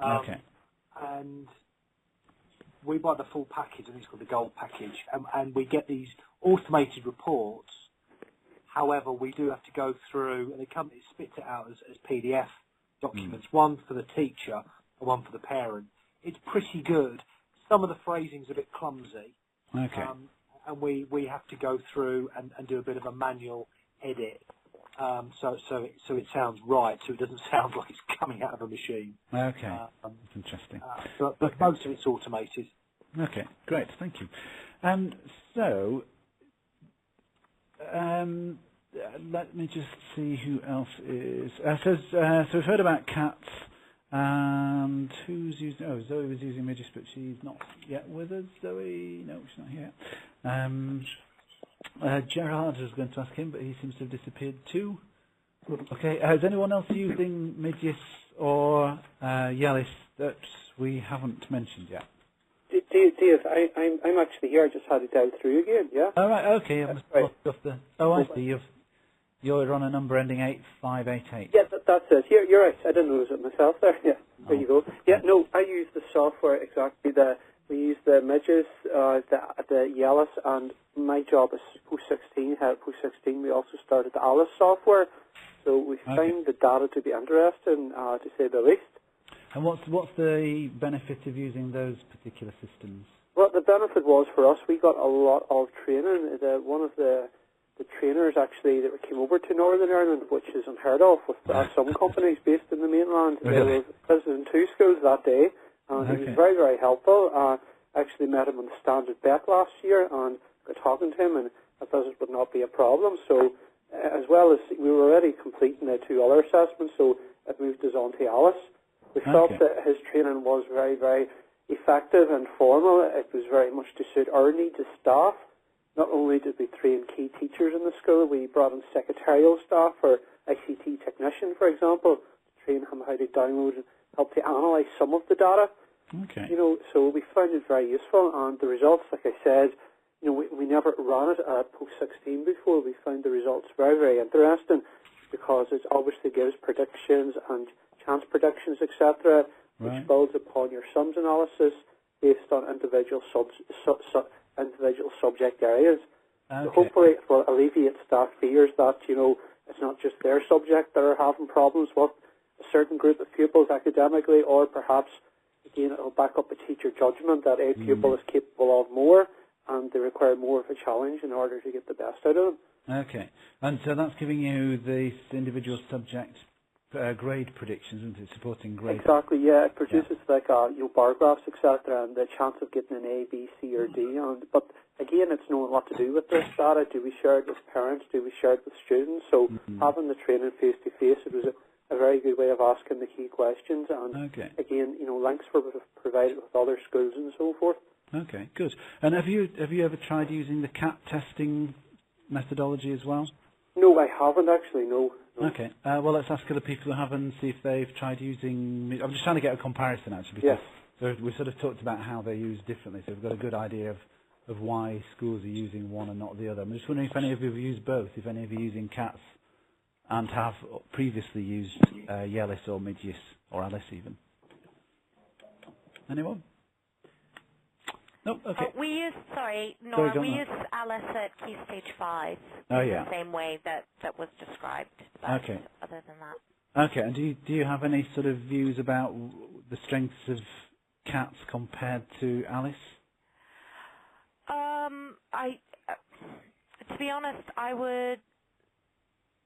Okay. And we buy the full package, and it's called the Gold package, and we get these automated reports. However, we do have to go through, and it spits it out as PDF documents, one for the teacher and one for the parent. It's pretty good. Some of the phrasing's a bit clumsy, okay. And we have to go through and do a bit of a manual edit, so it sounds right, so it doesn't sound like it's coming out of a machine. Okay, that's interesting. But most of it's automated. Okay, great, thank you. So, let me just see who else is. So we've heard about CATS, and who's using? Oh, Zoe was using Midgis, but she's not yet with us. Zoe, no, she's not here. Gerard was going to ask him, but he seems to have disappeared too. Okay, is anyone else using Midgis or Yalis that we haven't mentioned yet? Dave, I'm actually here. I just had it down through again. Yeah. All right. Okay. I see. You're on a number ending 8588. Yeah, that's it. You're right. I didn't notice it myself there. Yeah. There you go. Yeah. No, I use the software exactly. We use the Midgis, the Yalis, and my job is post-16. Post-16, we also started the Alice software. So we find the data to be interesting, to say the least. And what's the benefit of using those particular systems? Well, the benefit was for us, we got a lot of training. One of the trainers actually that came over to Northern Ireland, which is unheard of with some companies based in the mainland. Really? They were visiting 2 schools that day, and he was very, very helpful. I actually met him on the Standard Beck last year and got talking to him, and I thought it would not be a problem. So, as well as we were already completing the 2 other assessments, so it moved us on to Alice. We felt that his training was very, very effective and formal. It was very much to suit our needs as staff. Not only did we train key teachers in the school, we brought in secretarial staff or ICT technician, for example, to train him how to download and help to analyse some of the data. Okay. So we found it very useful, and the results, like I said, we never ran it at post-16 before. We found the results very, very interesting because it obviously gives predictions and chance predictions, etc., which builds upon your sums analysis based on individual subject areas. So hopefully it will alleviate staff fears that, it's not just their subject that are having problems with. certain group of pupils academically, or perhaps, again, it will back up a teacher judgment that a pupil is capable of more and they require more of a challenge in order to get the best out of them. Okay. And so that's giving you the individual subject grade predictions, isn't it? Supporting grade. Exactly, yeah. It produces like bar graphs, etc., and the chance of getting an A, B, C, or D. But again, it's knowing what to do with this data. Do we share it with parents? Do we share it with students? So having the training face-to-face, it was a very good way of asking the key questions. And again, links were provided with other schools and so forth. Okay, good. And have you ever tried using the CAT testing methodology as well? No, I haven't actually, no. Okay, well let's ask other people who haven't, see if they've tried using, I'm just trying to get a comparison actually, because we sort of talked about how they're used differently, so we've got a good idea of why schools are using one and not the other. I'm just wondering if any of you have used both, if any of you are using CATS and have previously used Yellis or Midgis or Alice even. Anyone? No, okay. We use, Nora, we use Alice at Key Stage 5 in the same way that was described. Okay. Other than that. Okay, and do you have any sort of views about the strengths of CATS compared to Alice? To be honest, I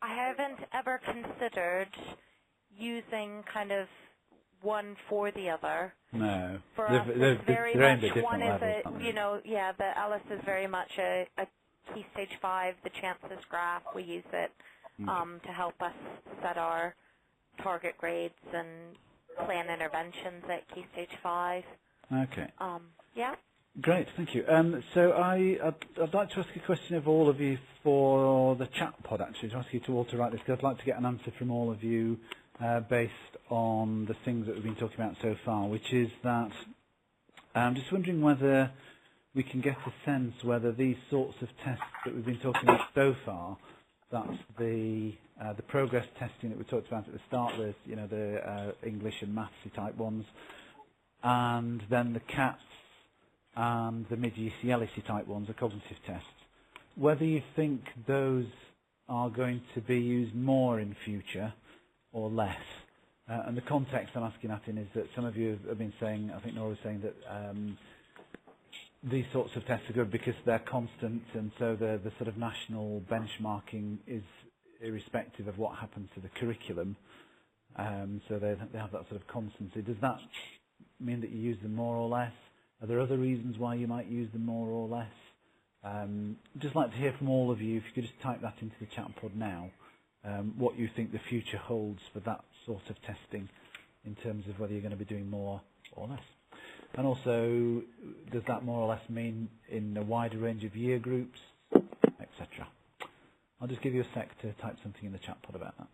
haven't ever considered using kind of one for the other. No. For us, it's very much one is the Alice is very much a Key Stage 5, the chances graph. We use it to help us set our target grades and plan interventions at Key Stage 5. Okay. Yeah. Great, thank you. So I'd like to ask a question of all of you for the chat pod, actually, to ask you to all to write this, because I'd like to get an answer from all of you based on the things that we've been talking about so far, which is that I'm just wondering whether we can get a sense whether these sorts of tests that we've been talking about so far, that's the progress testing that we talked about at the start, the English and mathsy type ones, and then the CATS and the mid-UCLC type ones, the cognitive tests, whether you think those are going to be used more in future or less. And the context I'm asking that in is that some of you have been saying, I think Nora was saying that these sorts of tests are good because they're constant, and so the sort of national benchmarking is irrespective of what happens to the curriculum. So they have that sort of constancy. Does that mean that you use them more or less? Are there other reasons why you might use them more or less? I'd just like to hear from all of you, if you could just type that into the chat pod now, what you think the future holds for that sort of testing in terms of whether you're going to be doing more or less. And also, does that more or less mean in a wider range of year groups, etc.? I'll just give you a sec to type something in the chat pod about that.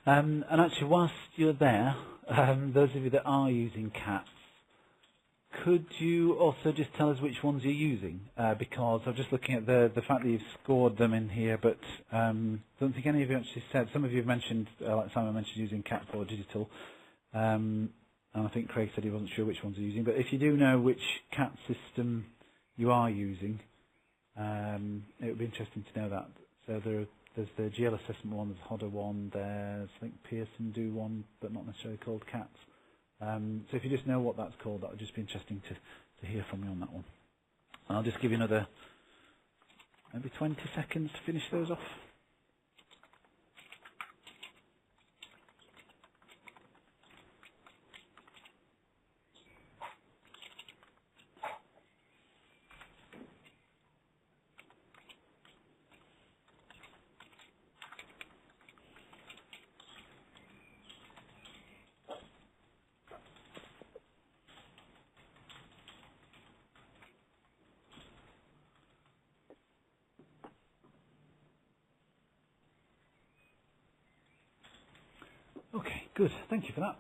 And actually, whilst you're there, those of you that are using CATS, could you also just tell us which ones you're using? Because I'm just looking at the fact that you've scored them in here, but don't think any of you actually said. Some of you have mentioned, like Simon mentioned, using CATS or digital, and I think Craig said he wasn't sure which ones you're using. But if you do know which CATS system you are using, it would be interesting to know that. So there's the GL assessment one, there's Hodder one, there's I think Pearson do one, but not necessarily called CATS. So if you just know what that's called, that would just be interesting to hear from you on that one. And I'll just give you another maybe 20 seconds to finish those off. Good, thank you for that.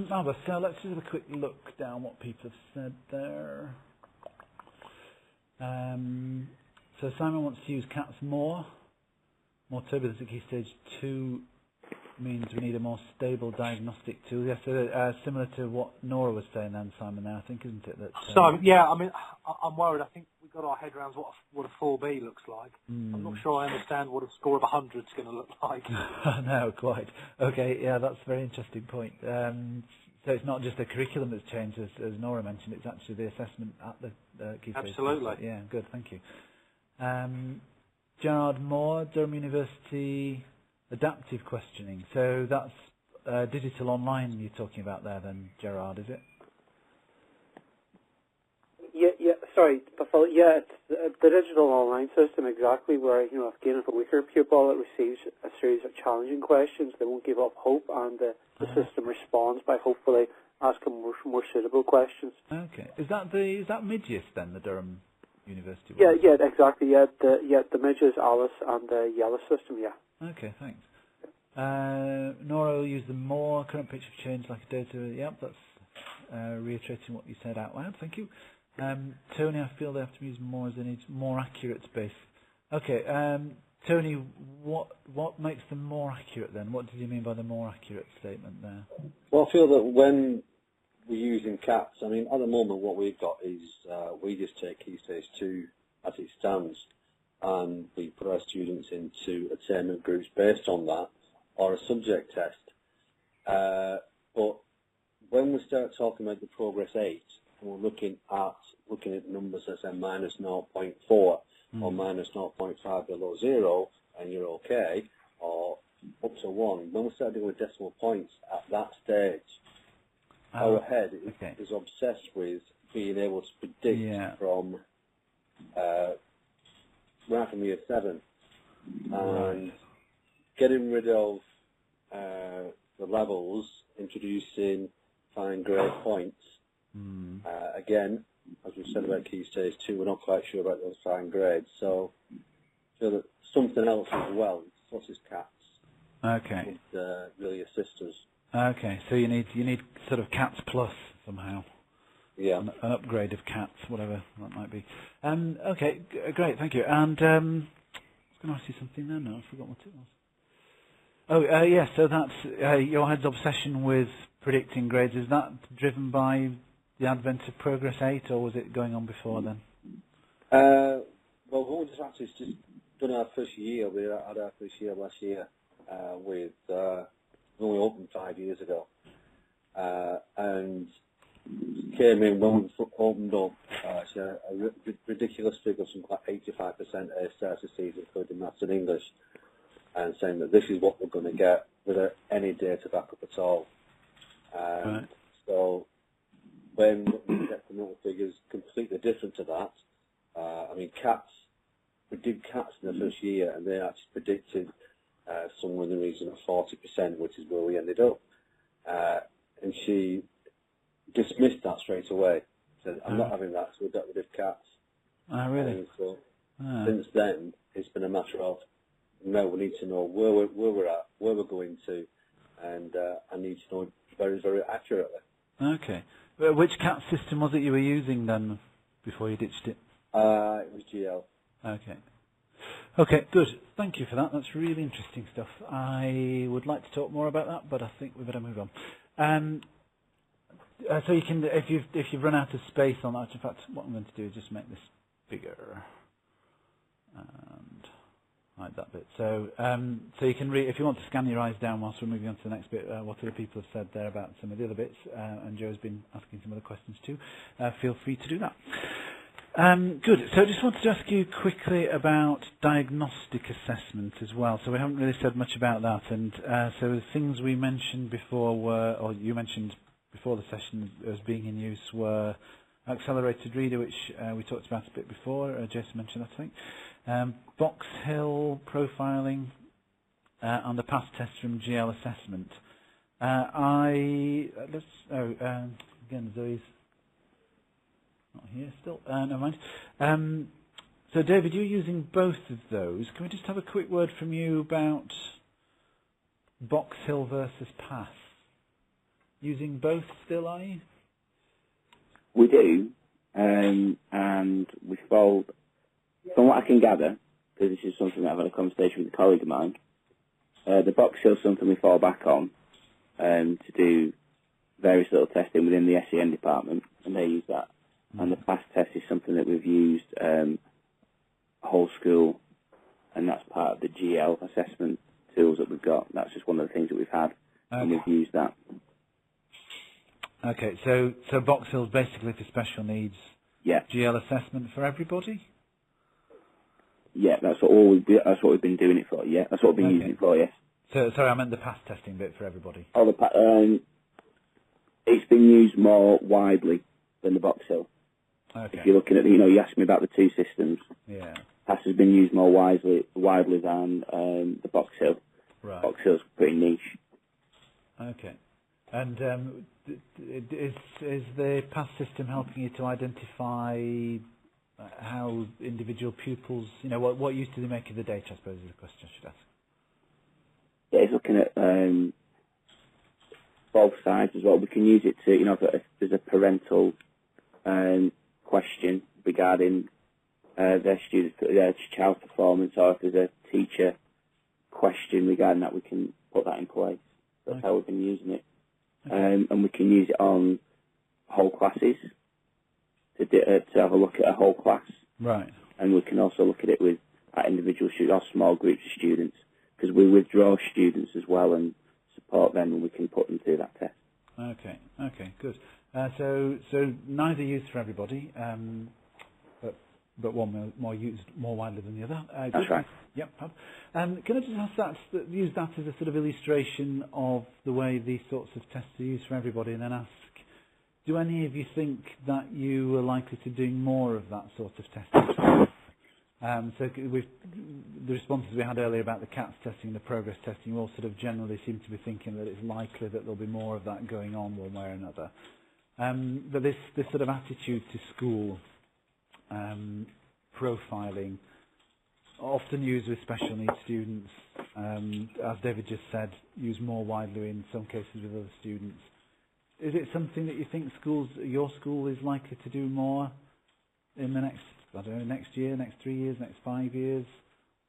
Marvellous. So let's just have a quick look down what people have said there. So Simon wants to use cats more. More turbulence at key stage 2 means we need a more stable diagnostic tool. Yes, so, similar to what Nora was saying then, Simon, there, I think, isn't it? That, So, yeah, I mean, I'm worried. I think we've got our head around what a 4B looks like. I'm not sure I understand what a score of 100 is going to look like. No, quite. Okay, yeah, that's a very interesting point. So it's not just the curriculum that's changed, as Nora mentioned, it's actually the assessment at the key stage. Absolutely. Yeah, good, thank you. Gerard Moore, Durham University adaptive questioning. So that's digital online you're talking about there then, Gerard, is it? Yeah, sorry, yeah, it's the digital online system exactly where, you know, again, if a weaker pupil that receives a series of challenging questions, they won't give up hope, and the system responds by hopefully asking more suitable questions. Okay. Is that MIDGIS then, the Durham University one? Yeah, yeah, exactly, yeah, the MIDGIS, Alice, and the Yellow system, yeah. Okay, thanks. Nora will use the more current picture of change like a data. Yep, that's reiterating what you said out loud. Thank you. Tony, I feel they have to use more as they need more accurate space. Okay, Tony, what makes them more accurate then? What did you mean by the more accurate statement there? Well, I feel that when we're using cats, I mean, at the moment what we've got is we just take Key Stage 2 as it stands, and we put our students into attainment groups based on that, or a subject test. But when we start talking about the Progress 8, and we're looking at numbers that say minus 0.4 or minus 0.5 below 0, and you're okay, or up to 1, when we start dealing with decimal points at that stage, our head is obsessed with being able to predict from right from year 7, and getting rid of the levels, introducing fine grade points. Again, as we said about Key Stage 2, we're not quite sure about those fine grades, so I feel that something else as well, such as cats, would really assist us. Okay, so you need sort of cats plus somehow. Yeah. An upgrade of cats, whatever that might be. Okay, great, thank you. And I was going to ask you something then, no, I forgot what it was. Oh, yes, so that's your head's obsession with predicting grades. Is that driven by the advent of Progress 8, or was it going on before then? Well, what we just actually just done our first year. We had our first year last year with when we opened 5 years ago, and came in when we opened up. She had a ridiculous figure, something like 85% A stars this season, including maths and English, and saying that this is what we're going to get without any data backup at all. So when we get the number figures completely different to that, I mean, we did cats in the first year, and they actually predicted somewhere in the region of 40%, which is where we ended up. And she dismissed that straight away. Said, I'm not having that, so we got rid of cats. Really? And so since then, it's been a matter of, no, we need to know where we're at, where we're going to, and I need to know very, very accurately. Okay. Which cat system was it you were using then, before you ditched it? It was GL. Okay. Okay, good. Thank you for that. That's really interesting stuff. I would like to talk more about that, but I think we better move on. So you can, if you've run out of space on that, in fact, what I'm going to do is just make this bigger and hide that bit. So, so you can read, if you want to scan your eyes down whilst we're moving on to the next bit, what other people have said there about some of the other bits, and Joe's been asking some other questions too. Feel free to do that. Good. So I just wanted to ask you quickly about diagnostic assessment as well. So we haven't really said much about that, and so the things we mentioned before were, or you mentioned before the session as being in use, were accelerated reader, which we talked about a bit before. Jason mentioned that, I think. Box Hill profiling and the pass test from GL assessment. Again, Zoe's not here still. Never mind. So, David, you're using both of those. Can we just have a quick word from you about Box Hill versus Pass? using both still, are you? We do, and we fall, from what I can gather, because this is something that I've had a conversation with a colleague of mine, the box hill is something we fall back on to do various little testing within the SEN department, and they use that. And the PASS test is something that we've used whole school, and that's part of the GL assessment tools that we've got. That's just one of the things that we've had, and we've used that. Okay, so Box Hill's basically for special needs. Yeah. GL assessment for everybody. Yeah, that's what we've been doing it for. Yeah, that's what we've been using it for. Yes. So sorry, I meant the PASS testing bit for everybody. Oh, it's been used more widely than the Box Hill. Okay. If you're looking at, you asked me about the two systems. Yeah. PASS has been used more widely than the Box Hill. Right. Box Hill's pretty niche. Okay. And is the PASS system helping you to identify how individual pupils, what use do they make of the data, I suppose, is the question I should ask. Yeah, it's looking at both sides as well. We can use it to, if there's a parental question regarding their child's performance, or if there's a teacher question regarding that, we can put that in place. That's how we've been using it. Okay. And we can use it on whole classes to have a look at a whole class. Right. And we can also look at it with individual students or small groups of students, because we withdraw students as well and support them, and we can put them through that test. Okay. Okay. Good. So neither used for everybody, but one more used more widely than the other. That's right. Yep. Can I just ask use that as a sort of illustration of the way these sorts of tests are used for everybody, and then ask, do any of you think that you are likely to do more of that sort of testing? So the responses we had earlier about the CATS testing, the progress testing, all sort of generally seem to be thinking that it's likely that there'll be more of that going on one way or another. But this sort of attitude to school, profiling, often used with special needs students, as David just said, used more widely in some cases with other students. Is it something that you think your school is likely to do more in the next year, next 3 years, next 5 years?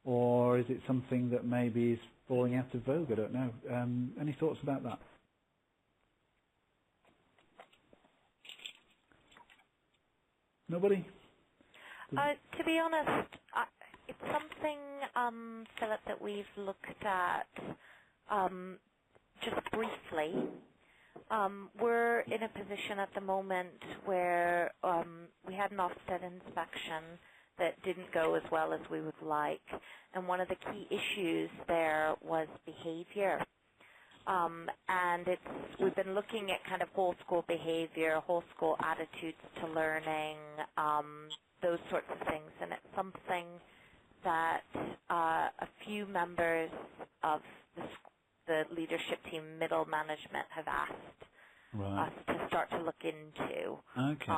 Or is it something that maybe is falling out of vogue? I don't know. Any thoughts about that? Nobody? To be honest, it's something, Philip, that we've looked at just briefly. We're in a position at the moment where we had an Ofsted inspection that didn't go as well as we would like, and one of the key issues there was behavior. And we've been looking at kind of whole school behavior, whole school attitudes to learning, those sorts of things, and it's something that a few members of the leadership team, middle management, have asked us to start to look into. Okay.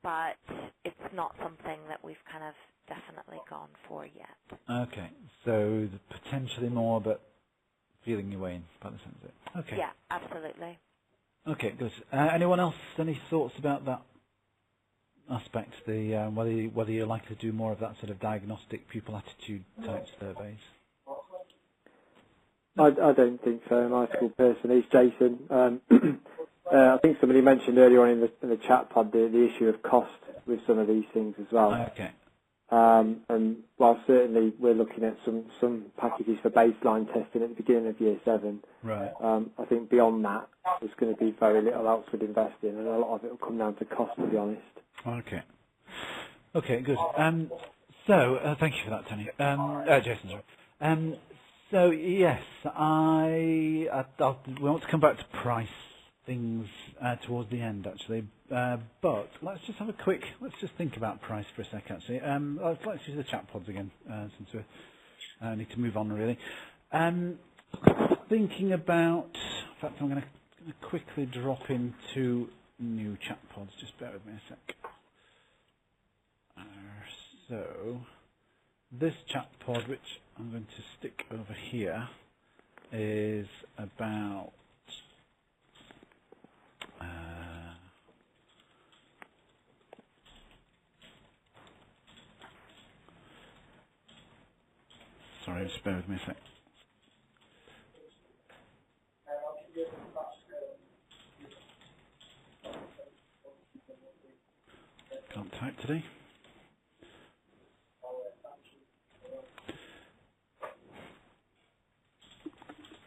But it's not something that we've kind of definitely gone for yet. Okay, so potentially more, but feeling your way in, by the sense of it. Okay. Yeah, absolutely. Okay, good. Anyone else? Any thoughts about that aspect? The whether you're likely to do more of that sort of diagnostic pupil attitude type surveys? I don't think so. In my school personally, it's Jason. I think somebody mentioned earlier on in the chat pod the issue of cost with some of these things as well. Okay. And while certainly we're looking at some packages for baseline testing at the beginning of year 7, right. I think beyond that there's going to be very little else we'd invest in, and a lot of it will come down to cost, to be honest. Okay. Okay, good. So thank you for that, Tony. Jason, sorry. So yes, we want to come back to price things towards the end, actually. But let's just think about price for a sec, actually. Let's use the chat pods again, since we need to move on, really. Thinking about, in fact, I'm going to quickly drop into new chat pods. Just bear with me a sec. So, this chat pod, which I'm going to stick over here, is about Sorry, just bear with me a sec. Can't type today.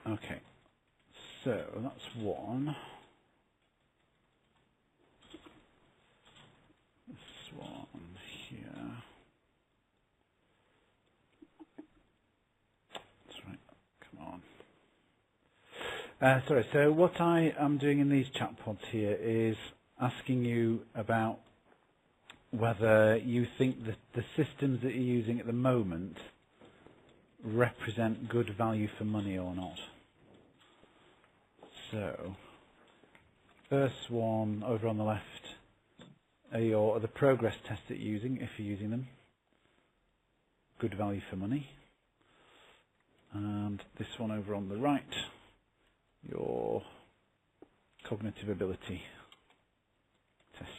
Okay, so that's one. This one here. That's right, come on. Sorry, so what I am doing in these chat pods here is asking you about whether you think that the systems that you're using at the moment represent good value for money or not. So, first one over on the left are the progress tests that you're using, if you're using them. Good value for money. And this one over on the right, your cognitive ability tests.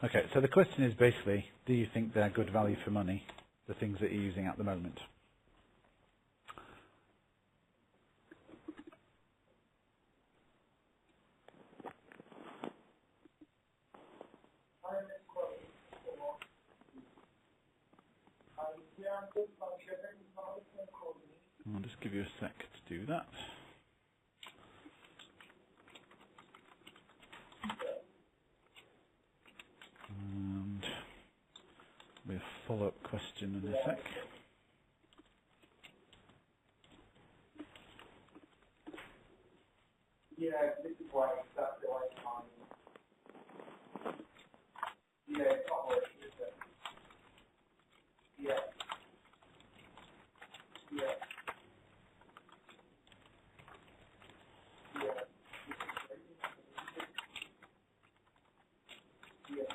Okay, so the question is basically, do you think they're good value for money, the things that you're using at the moment? I'll just give you a sec to do that. And there'll be a follow-up question in a sec. Yeah, this is why that's the right time. Yeah, it's not working, is it? Yeah. Yeah. Yeah. Yeah.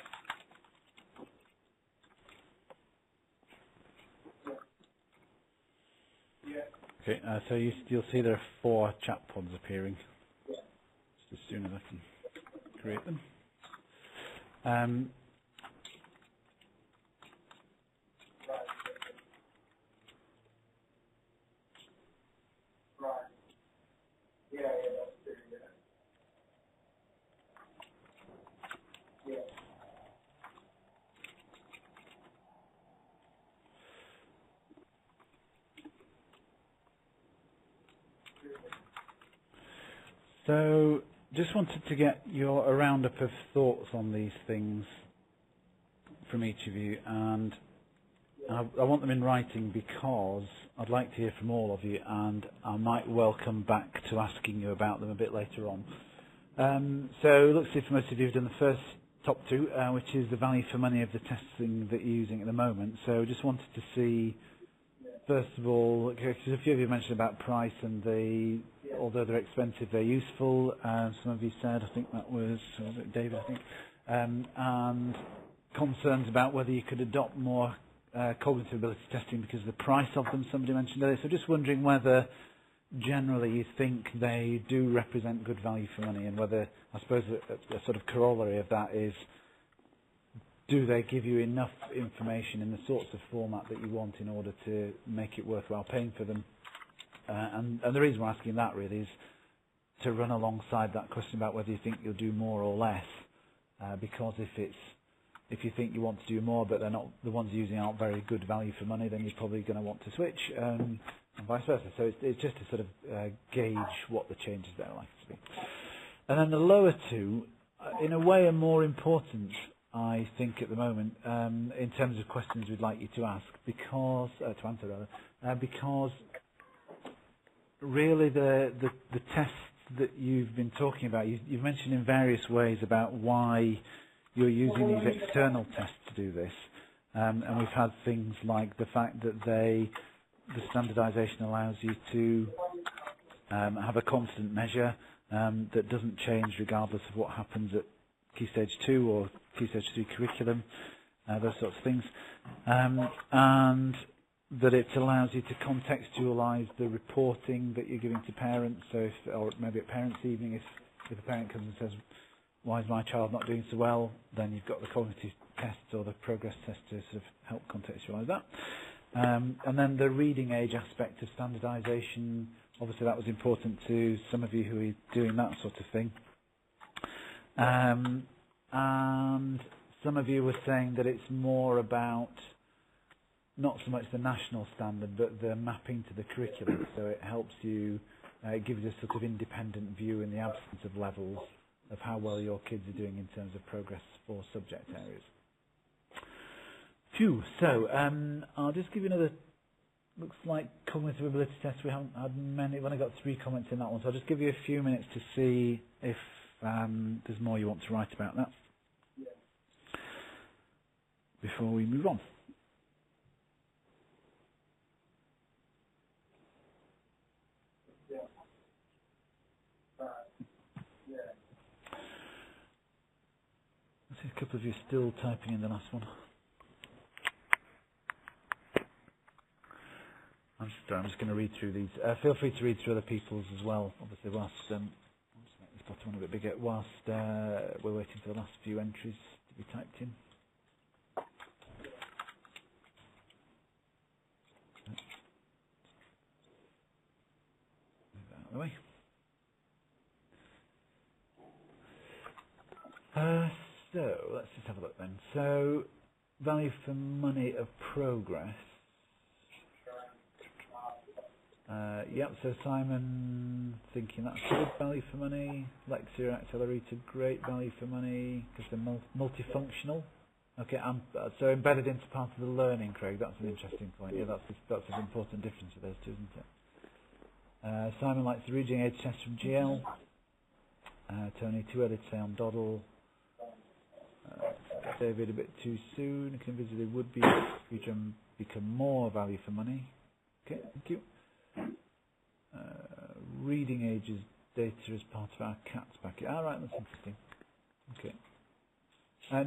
Yeah. Okay, so you'll see there are 4 chat pods appearing. Just as soon as I can create them. So, just wanted to get a roundup of thoughts on these things from each of you, and I want them in writing because I'd like to hear from all of you, and I might well come back to asking you about them a bit later on. So, looks as if most of you have done the first top 2, which is the value for money of the testing that you're using at the moment. So, just wanted to see, first of all, because a few of you mentioned about price and although they're expensive, they're useful. Some of you said, I think that was David, I think, and concerns about whether you could adopt more cognitive ability testing because of the price of them, somebody mentioned earlier. So just wondering whether generally you think they do represent good value for money, and whether, I suppose, a sort of corollary of that is, do they give you enough information in the sorts of format that you want in order to make it worthwhile paying for them? And the reason we're asking that really is to run alongside that question about whether you think you'll do more or less, because if you think you want to do more but they're not, the ones using aren't very good value for money, then you're probably going to want to switch, and vice versa. So it's just to sort of gauge what the changes there are likely to be. And then the lower 2, in a way, are more important, I think, at the moment, in terms of questions we'd like you to ask, because to answer rather, because really the tests that you've been talking about, you've mentioned in various ways about why you're using these external tests to do this, and we've had things like the fact that the standardization allows you to have a constant measure that doesn't change regardless of what happens at Key Stage 2 or Key Stage 3 curriculum, those sorts of things, and that it allows you to contextualise the reporting that you're giving to parents. So, or maybe at parents' evening, if a parent comes and says, why is my child not doing so well, then you've got the cognitive tests or the progress test to sort of help contextualise that. And then the reading age aspect of standardisation, obviously that was important to some of you who are doing that sort of thing. And some of you were saying that it's more about not so much the national standard, but the mapping to the curriculum. So it helps you, it gives you a sort of independent view in the absence of levels of how well your kids are doing in terms of progress for subject areas. Phew, so I'll just give you another, looks like cognitive ability test. We haven't had many, we've only got 3 comments in that one, so I'll just give you a few minutes to see if there's more you want to write about that before we move on. I see a couple of you still typing in the last one. I'm just going to read through these. Feel free to read through other people's as well. Obviously, whilst I'll just make this bottom one a bit bigger. Whilst we're waiting for the last few entries to be typed in. Move that out of the way. So let's just have a look then. So value for money of progress. Yep, so Simon thinking that's good value for money. Lexia Accelerator, great value for money because they're multifunctional. Okay, so embedded into part of the learning, Craig. That's an interesting point. Yeah, that's an important difference with those two, isn't it? Simon likes the reading age test from GL. Tony, too early to say on Doddle. David, a bit too soon. It can visibly would be become more value for money. Okay, thank you. Reading ages data is part of our CATS packet. All right, that's interesting. Okay.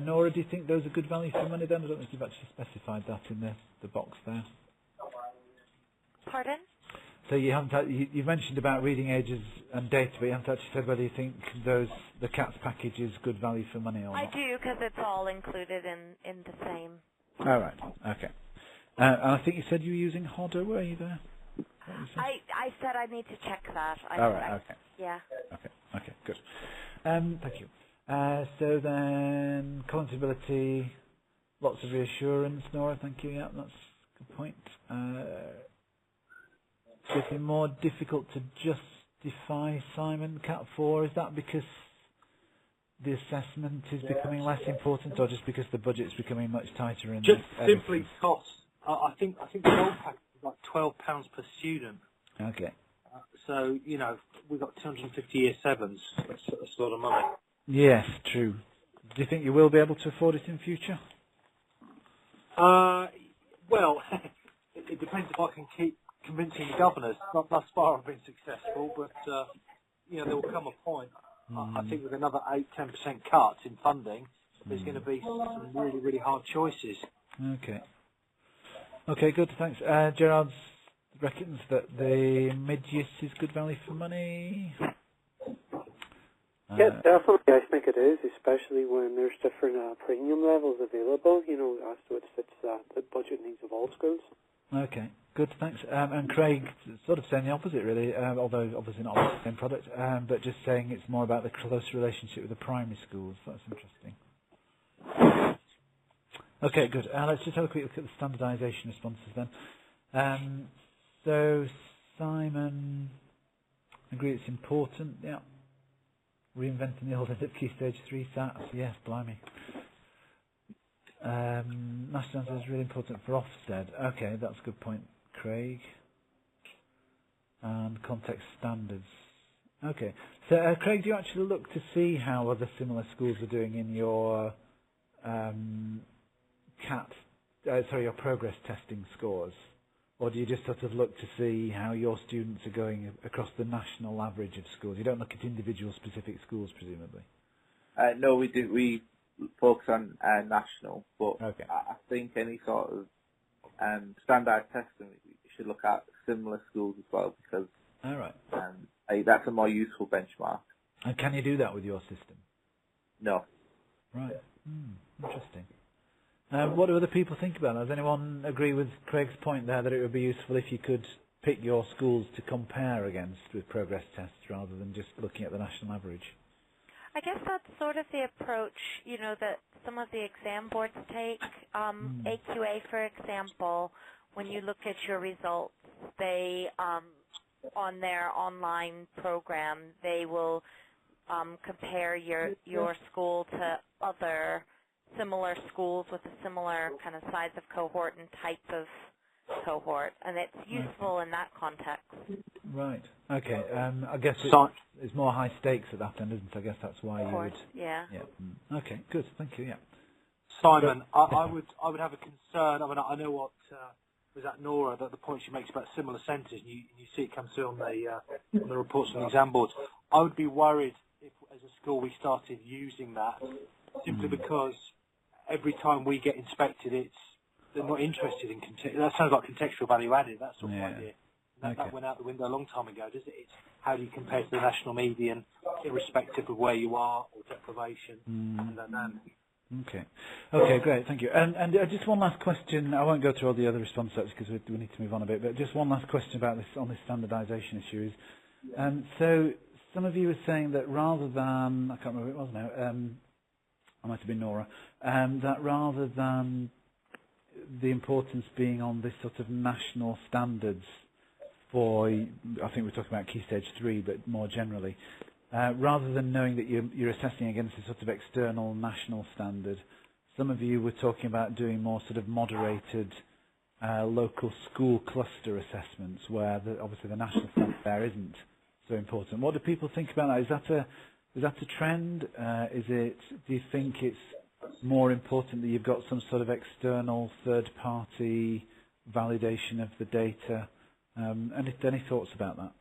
Nora, do you think those are good value for money then? I don't think you've actually specified that in the box there. Pardon? So you haven't you've mentioned about reading ages and data, but you haven't actually said whether you think the CATS package is good value for money or not. I do, because it's all included in the same. All right. Okay. And I think you said you were using Hodder. Were you there? I said I need to check that. All right. Okay. Yeah. Okay. Good. Thank you. So then, cognitive ability, lots of reassurance, Nora. Thank you. Yeah, that's a good point. Getting more difficult to justify, Simon. Cat 4. Is that because the assessment is becoming less important, or just because the budget's becoming much tighter? In just simply cost. I think the old package is like £12 per student. Okay. So we've got 250 year 7s. That's a lot of money. Yes, true. Do you think you will be able to afford it in future? Well, it depends if I can keep convincing the governors. Not thus far I've been successful, but there will come a point. I think with another 8-10% cuts in funding, there's going to be some really, really hard choices. Okay. Okay, good. Thanks. Gerard reckons that the mid-use is good value for money. Yeah, definitely. I think it is, especially when there's different premium levels available. As to it fits the budget needs of all schools. Okay, good. Thanks. And Craig sort of saying the opposite, really. Although obviously not the same product, but just saying it's more about the close relationship with the primary schools. That's interesting. Okay, good. Let's just have a quick look at the standardisation responses then. So Simon agreed it's important. Yeah. Reinventing the old end of Key Stage 3 SATs. Yes, blimey. National answer is really important for Ofsted. Okay, that's a good point, Craig. And context standards. Okay. So, Craig, do you actually look to see how other similar schools are doing in your your progress testing scores? Or do you just sort of look to see how your students are going across the national average of schools? You don't look at individual specific schools, presumably? No, we do. We focus on national, but okay. I think any sort of standard testing, we should look at similar schools as well, because all right. That's a more useful benchmark. And can you do that with your system? No. Right. Interesting. What do other people think about that? Does anyone agree with Craig's point there that it would be useful if you could pick your schools to compare against with progress tests rather than just looking at the national average? I guess that's sort of the approach, that some of the exam boards take. AQA, for example, when you look at your results, they, on their online program, they will compare your school to other similar schools with a similar kind of size of cohort and type of cohort, and it's useful in that context. Right. Okay. I guess it's more high stakes at that end, isn't it? I guess that's why you would. Yeah. Yeah. Okay. Good. Thank you. Yeah. Simon, I would have a concern. I mean, I know what was that Nora, that the point she makes about similar centres, and you see it come through on the reports from the exam boards. I would be worried if, as a school, we started using that simply because every time we get inspected, they're not interested in that sounds like contextual value added, that sort of idea. That went out the window a long time ago, does it? It's how do you compare to the national median, irrespective of where you are or deprivation. Okay. Okay, great, thank you. And just one last question. I won't go through all the other response sets because we need to move on a bit, but just one last question about this on this standardisation issue is, so some of you were saying that rather than, I can't remember who it was now, I might have been Nora, that rather than the importance being on this sort of national standards for, I think we're talking about Key Stage 3, but more generally, rather than knowing that you're assessing against a sort of external national standard, some of you were talking about doing more sort of moderated local school cluster assessments where obviously the national standard there isn't so important. What do people think about that? Is that a trend? Do you think it's more important that you've got some sort of external third-party validation of the data? Any thoughts about that?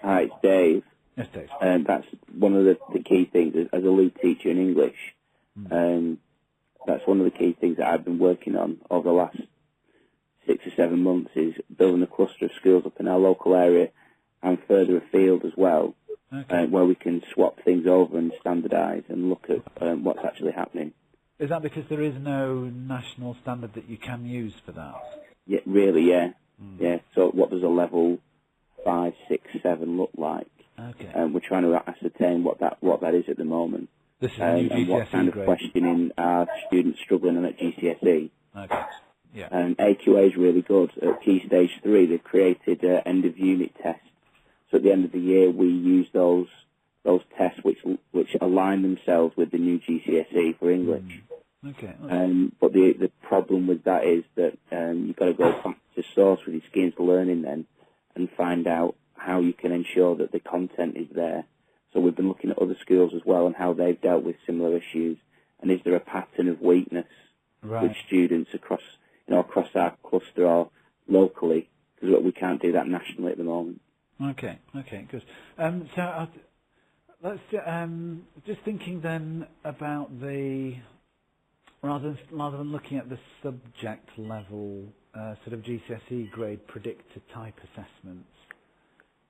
Hi, it's Dave. Yes, Dave. That's one of the key things as a lead teacher in English. That's one of the key things that I've been working on over the last 6 or 7 months is building a cluster of schools up in our local area and further afield as well, where we can swap things over and standardise and look at what's actually happening. Is that because there is no national standard that you can use for that? Yeah, really, yeah. Yeah. So what does a level 5, 6, 7 look like? Okay. We're trying to ascertain what that is at the moment. This is and GCSE what kind of grade. Questioning are students struggling on at GCSE. Okay. Yeah. And AQA is really good. At Key Stage 3, they've created end of unit tests. So at the end of the year, we use those tests which align themselves with the new GCSE for English. Okay. But the problem with that is that you've got to go back to source with your schemes for learning then and find out how you can ensure that the content is there. So we've been looking at other schools as well and how they've dealt with similar issues. And is there a pattern of weakness with students across our cluster or locally? Because we can't do that nationally at the moment. Okay, good. So let's just thinking then about the rather than looking at the subject level sort of GCSE grade predictor type assessments.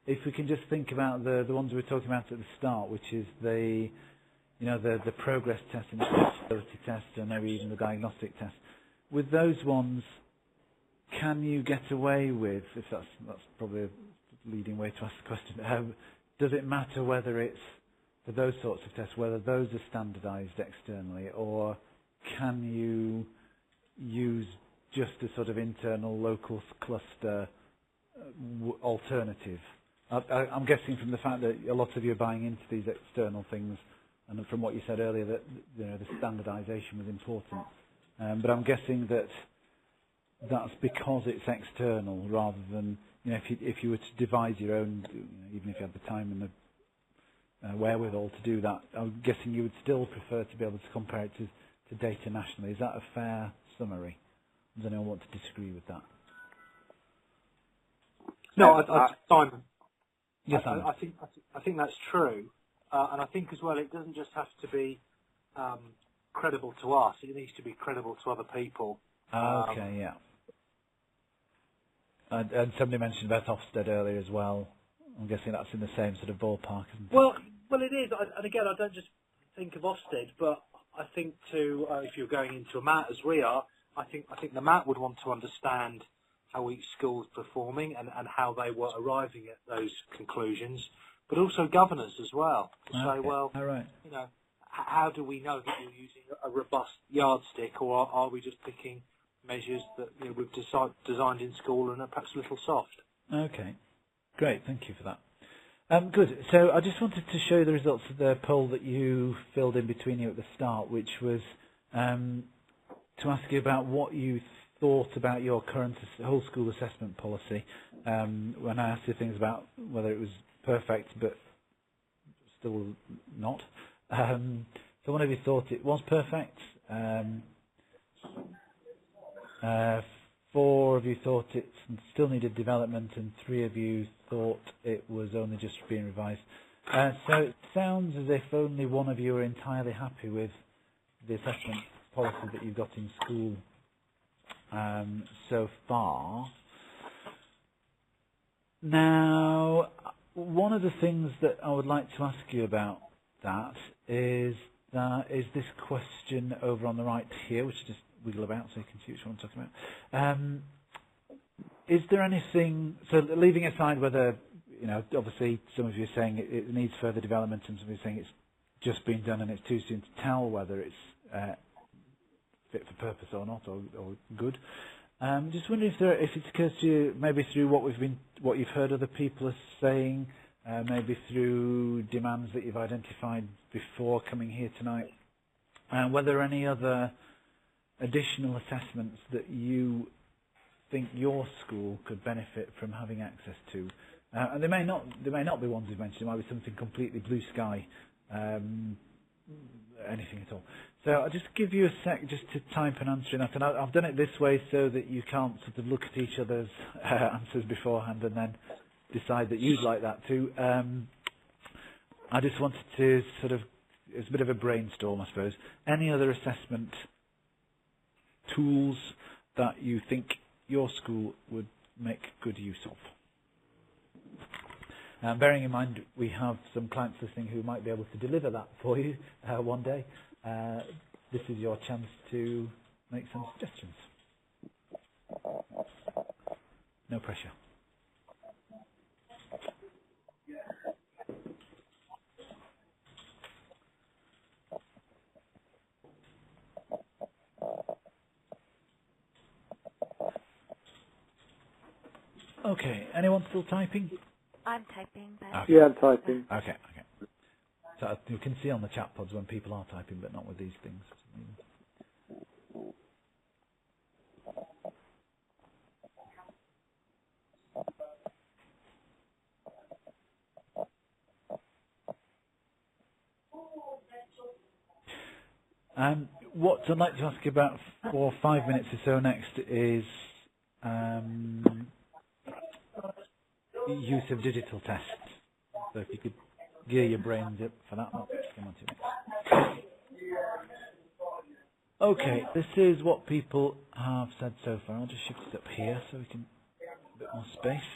If we can just think about the ones we were talking about at the start, which is the progress test and the flexibility test, and maybe even the diagnostic test. With those ones, can you get away with? If that's probably a leading way to ask the question. Does it matter whether it's for those sorts of tests, whether those are standardised externally, or can you use just a sort of internal local cluster alternative? I'm guessing from the fact that a lot of you are buying into these external things, and from what you said earlier that the standardisation was important. But I'm guessing that's because it's external rather than if you were to devise your own, even if you had the time and the wherewithal to do that, I'm guessing you would still prefer to be able to compare it to data nationally. Is that a fair summary? Does anyone want to disagree with that? No, Simon. Yes, Simon. I think that's true, and I think as well it doesn't just have to be credible to us; it needs to be credible to other people. Okay, yeah. And somebody mentioned about Ofsted earlier as well. I'm guessing that's in the same sort of ballpark, isn't it? Well, it is. And again, I don't just think of Ofsted, but I think if you're going into a MAT as we are, I think the MAT would want to understand how each school is performing and how they were arriving at those conclusions, but also governors as well to say, well, you know, how do we know that you're using a robust yardstick, or are we just picking measures that we've designed in school and are perhaps a little soft? Okay, great, thank you for that. Good. So I just wanted to show you the results of the poll that you filled in between you at the start, which was to ask you about what you thought about your current whole school assessment policy. When I asked you things about whether it was perfect, but still not. So one of you thought it was perfect. 4 of you thought it still needed development, and 3 of you thought it was only just being revised. So it sounds as if only one of you are entirely happy with the assessment policy that you've got in school so far. Now, one of the things that I would like to ask you about that is this question over on the right here, which just wiggle about so you can see which one I'm talking about. Is there anything, so leaving aside whether, obviously some of you are saying it needs further development, and some of you are saying it's just been done and it's too soon to tell whether it's fit for purpose or not, or good. Just wondering if it occurs to you, maybe through what you've heard other people are saying, maybe through demands that you've identified before coming here tonight, whether any other additional assessments that you think your school could benefit from having access to. And they may not be ones you've mentioned. It might be something completely blue sky, anything at all. So I'll just give you a sec just to type an answer in that. And I've done it this way so that you can't sort of look at each other's answers beforehand and then decide that you'd like that too. I just wanted to sort of, it's a bit of a brainstorm, I suppose. Any other assessment tools that you think your school would make good use of? Bearing in mind we have some clients listening who might be able to deliver that for you one day. This is your chance to make some suggestions. No pressure. Okay, anyone still typing? I'm typing. Okay. Yeah, I'm typing. Okay. So you can see on the chat pods when people are typing, but not with these things. What I'd like to ask you about for 5 minutes or so next is use of digital tests. So if you could gear your brains up for that. Come on to next. Okay, this is what people have said so far. I'll just shift it up here so we can have a bit more space.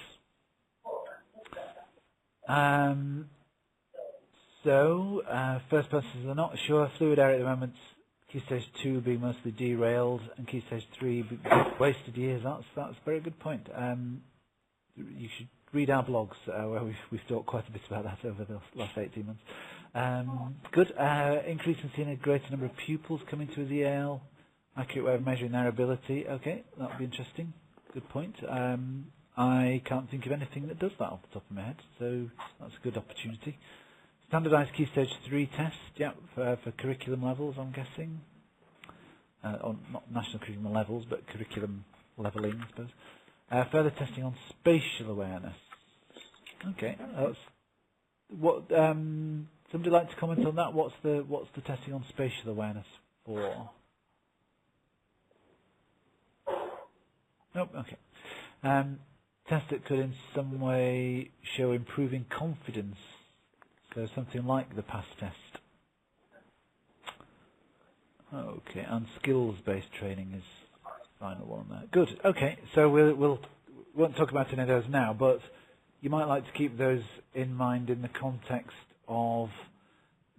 First person says they're not sure. Fluid area at the moment. Key stage 2 being mostly derailed, and key stage 3 wasted years. That's a very good point. You should read our blogs where we've talked quite a bit about that over the last 18 months. Good. Increase in seeing a greater number of pupils coming to the EAL. Accurate way of measuring their ability. Okay, that would be interesting. Good point. I can't think of anything that does that off the top of my head, so that's a good opportunity. Standardised Key Stage 3 test, for curriculum levels, I'm guessing. Or not national curriculum levels, but curriculum levelling, I suppose. Further testing on spatial awareness. Okay, that's what. Somebody like to comment on that? What's the testing on spatial awareness for? Nope. Okay. Test that could in some way show improving confidence. So something like the PASS test. Okay, and skills-based training is final one there. Good. Okay, so we won't talk about any of those now, but you might like to keep those in mind in the context of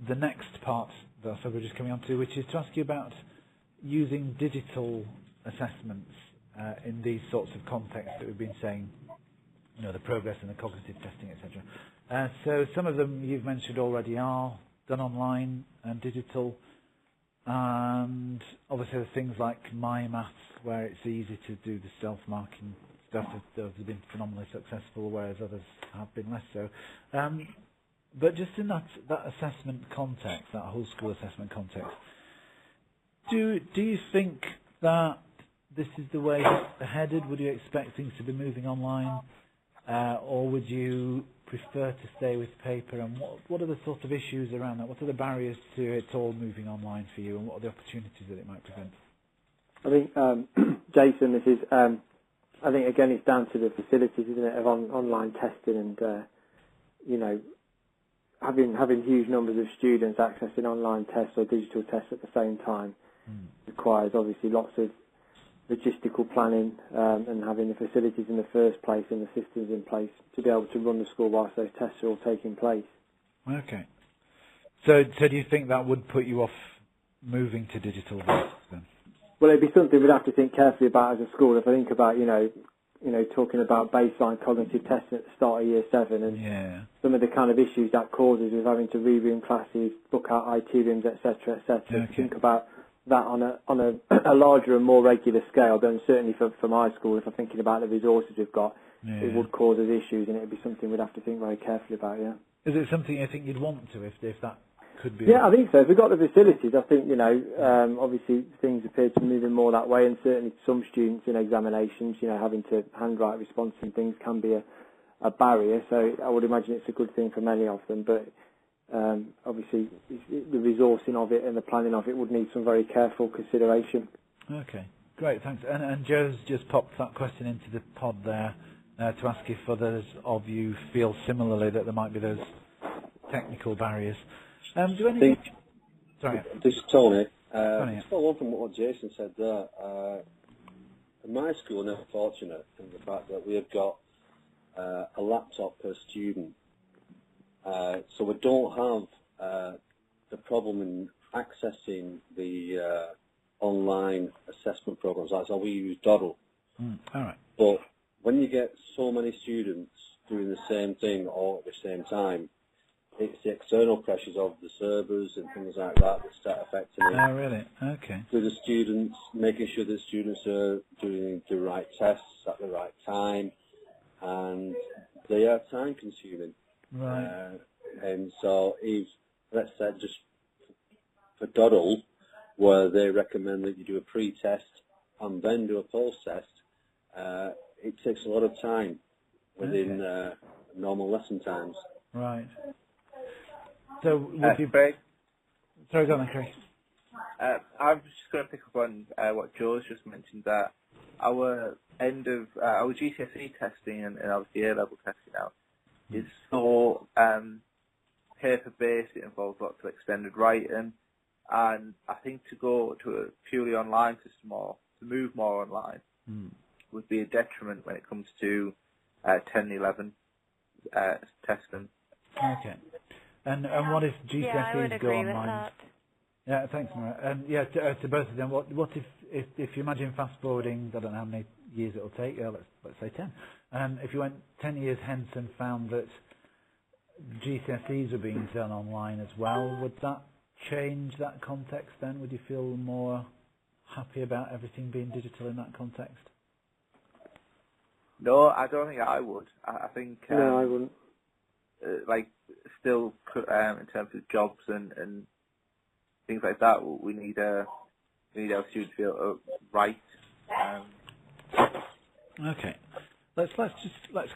the next part that's what we're just coming on to, which is to ask you about using digital assessments in these sorts of contexts that we've been saying, the progress and the cognitive testing, etc. So some of them you've mentioned already are done online and digital, and obviously there's things like My Maths where it's easy to do the self-marking stuff. Those have been phenomenally successful, whereas others have been less so. But just in that assessment context, that whole school assessment context, do you think that this is the way headed? Would you expect things to be moving online, or would you prefer to stay with paper? And what are the sort of issues around that? What are the barriers to it all moving online for you, and what are the opportunities that it might present? I think, Jason, this is. I think again, it's down to the facilities, isn't it, of online testing, and having huge numbers of students accessing online tests or digital tests at the same time requires obviously lots of logistical planning, and having the facilities in the first place and the systems in place to be able to run the school whilst those tests are all taking place. Okay. So do you think that would put you off moving to digital then? Well, it'd be something we'd have to think carefully about as a school. If I think about, talking about baseline cognitive testing at the start of year 7 and some of the kind of issues that causes with having to re-room classes, book out IT rooms, etc., etc. Okay. Think about that on a larger and more regular scale, then certainly for my school, if I'm thinking about the resources we've got, it would cause us issues, and it would be something we'd have to think very carefully about, Is it something you think you'd want to, if that could be? Yeah, I think so. If we've got the facilities, I think, obviously things appear to be moving more that way, and certainly some students in examinations, having to handwrite responses and things can be a barrier, so I would imagine it's a good thing for many of them, but obviously the resourcing of it and the planning of it would need some very careful consideration. Okay, great, thanks. And Joe's just popped that question into the pod there to ask if others of you feel similarly that there might be those technical barriers. Do any? Sorry. This is Tony. Just follow on from what Jason said there. In my school, we're fortunate in the fact that we have got a laptop per student. So we don't have the problem in accessing the online assessment programs. That's how we use Doddle. All right. But when you get so many students doing the same thing all at the same time, it's the external pressures of the servers and things like that that start affecting it. Oh, really? Okay. So the students, making sure the students are doing the right tests at the right time, and they are time consuming. Right. And so if, let's say, just for Doddle, where they recommend that you do a pre-test and then do a post-test, it takes a lot of time within normal lesson times. Right. So, would you... Sorry, go on then, Craig. I was just going to pick up on what Joe's just mentioned, that our our GCSE testing and obviously A-level testing now is so paper-based. It involves lots of extended writing, and I think to go to a purely online system or to move more online would be a detriment when it comes to 10 and 11 testing. Okay. And what if GCSEs go online? With that. Yeah, thanks, Maria. And to both of them, what if you imagine fast forwarding? I don't know how many years it'll take. Let's say 10. If you went 10 years hence and found that GCSEs were being done online as well, would that change that context? Then would you feel more happy about everything being digital in that context? No, I don't think I would. I think no, I wouldn't. Still, in terms of jobs and things like that, we need our students to be able to write. Okay, let's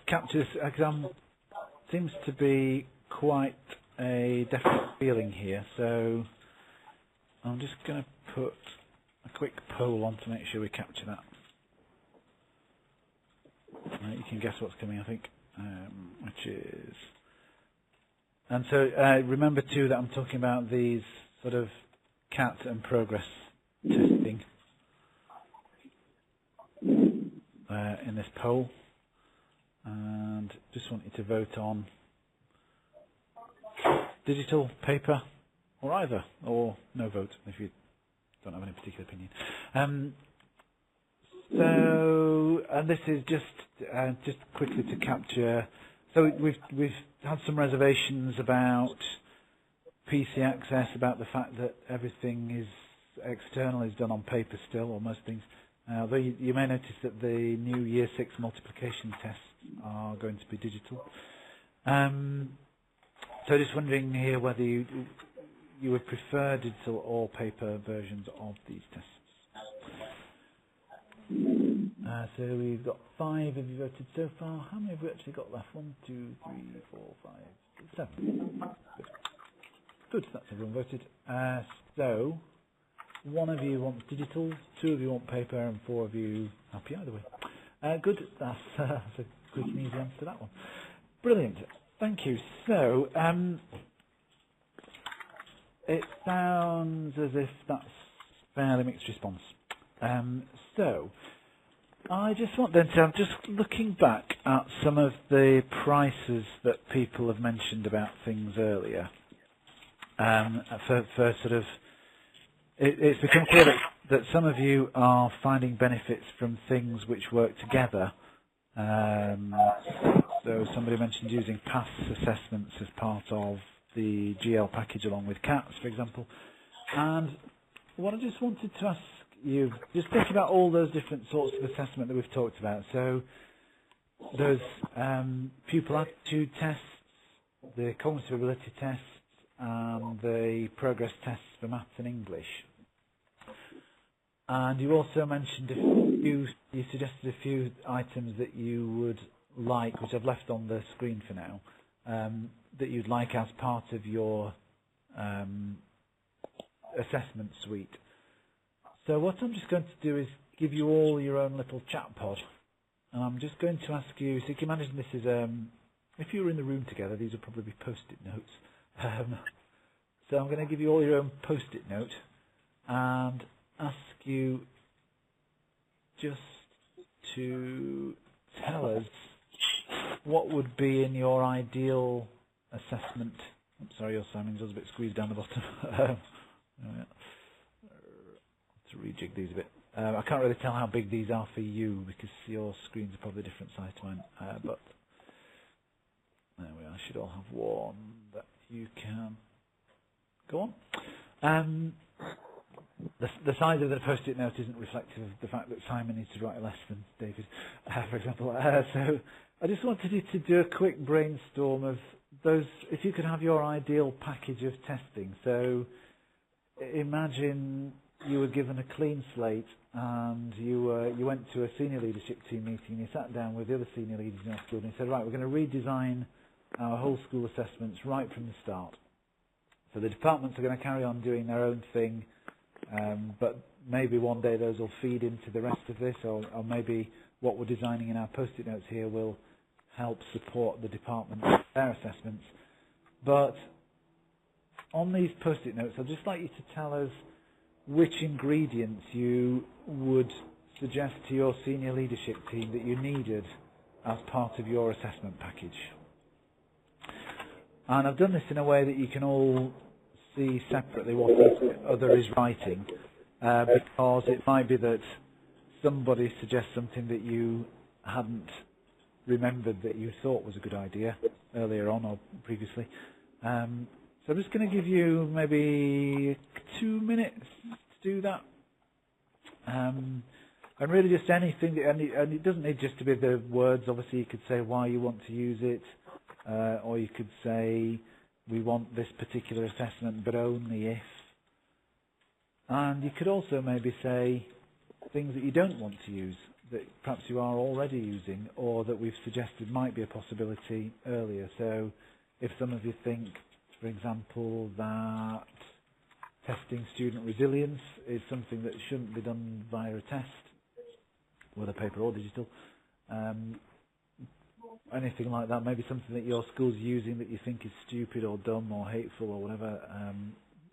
capture this exam. Seems to be quite a definite feeling here, so I'm just going to put a quick poll on to make sure we capture that. You can guess what's coming, I think, which is... And so remember too that I'm talking about these sort of CAT and progress testing in this poll, and just want you to vote on digital, paper, or either, or no vote if you don't have any particular opinion. So, and this is just quickly to capture. So we've had some reservations about PC access, about the fact that everything is external, is done on paper still, or most things. Though you may notice that the new Year 6 multiplication tests are going to be digital. So just wondering here whether you would prefer digital or paper versions of these tests. So we've got 5 of you voted so far. How many have we actually got left? 1, 2, 3, 4, 5, 6, 7. Good, that's everyone voted. So 1 of you wants digital, 2 of you want paper, and 4 of you happy either way. Good, that's a quick and easy answer to that one. Brilliant, thank you. So it sounds as if that's fairly mixed response. So I just want then to, I'm just looking back at some of the prices that people have mentioned about things earlier. For sort of, it's become clear that some of you are finding benefits from things which work together. So somebody mentioned using PASS assessments as part of the GL package along with CATS, for example. And what I just wanted to ask you, just think about all those different sorts of assessment that we've talked about. So there's pupil aptitude tests, the cognitive ability tests, and the progress tests for maths and English. And you also mentioned you suggested a few items that you would like, which I've left on the screen for now, that you'd like as part of your assessment suite. So what I'm just going to do is give you all your own little chat pod, and I'm just going to ask you, so you can imagine this is, if you were in the room together, these would probably be post-it notes. So I'm going to give you all your own post-it note and ask you just to tell us what would be in your ideal assessment. I'm sorry, your Simon's was a bit squeezed down the bottom. To rejig these a bit. I can't really tell how big these are for you because your screens are probably different size to mine. But there we are. I should all have one that you can go on. The size of the post-it note isn't reflective of the fact that Simon needs to write less than David, for example. So I just wanted you to do a quick brainstorm of those, if you could have your ideal package of testing. So imagine you were given a clean slate and you went to a senior leadership team meeting, you sat down with the other senior leaders in our school and you said, right, we're going to redesign our whole school assessments right from the start. So the departments are going to carry on doing their own thing, but maybe one day those will feed into the rest of this, or maybe what we're designing in our post-it notes here will help support the department with their assessments. But on these post-it notes, I'd just like you to tell us which ingredients you would suggest to your senior leadership team that you needed as part of your assessment package. And I've done this in a way that you can all see separately what each other is writing, because it might be that somebody suggests something that you hadn't remembered that you thought was a good idea earlier on or previously. So I'm just going to give you maybe 2 minutes to do that. And really just anything, and it doesn't need just to be the words. Obviously you could say why you want to use it, or you could say we want this particular assessment but only if. And you could also maybe say things that you don't want to use, that perhaps you are already using, or that we've suggested might be a possibility earlier. So if some of you think, for example, that testing student resilience is something that shouldn't be done via a test, whether paper or digital, anything like that, maybe something that your school's using that you think is stupid or dumb or hateful or whatever,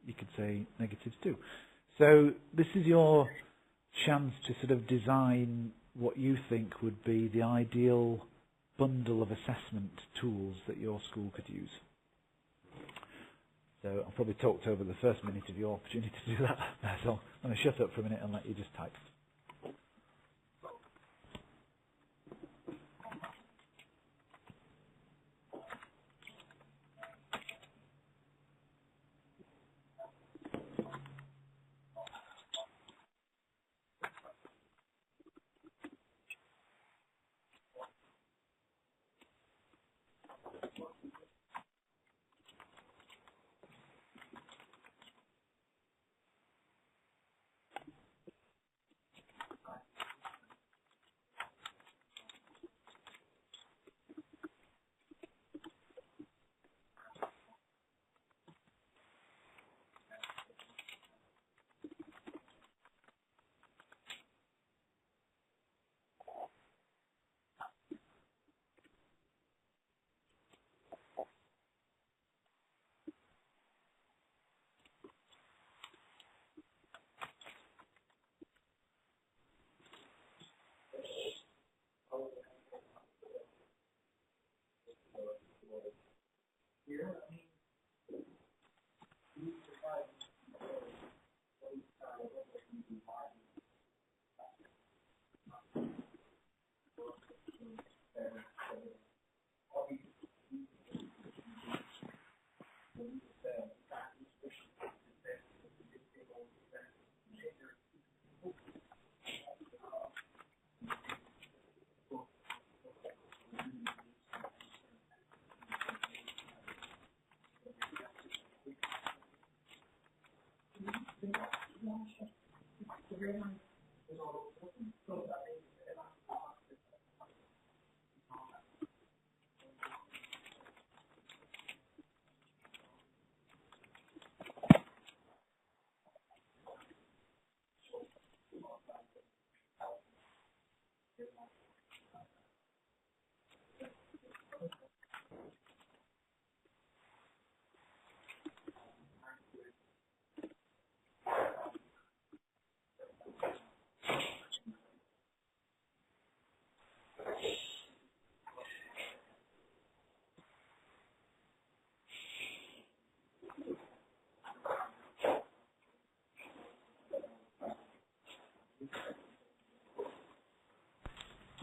you could say negatives too. So this is your chance to sort of design what you think would be the ideal bundle of assessment tools that your school could use. So I've probably talked over the first minute of your opportunity to do that. So I'm going to shut up for a minute and let you just type.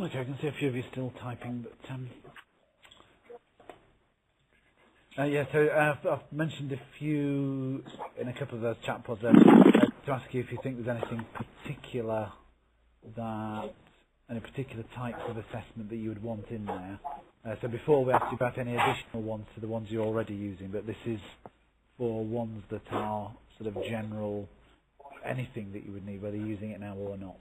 Okay, I can see a few of you still typing, but yeah. So I've mentioned a few in a couple of those chat pods there to ask you if you think there's anything particular any particular types of assessment that you would want in there. So before we asked you about any additional ones to the ones you're already using, but this is for ones that are sort of general, anything that you would need, whether you're using it now or not.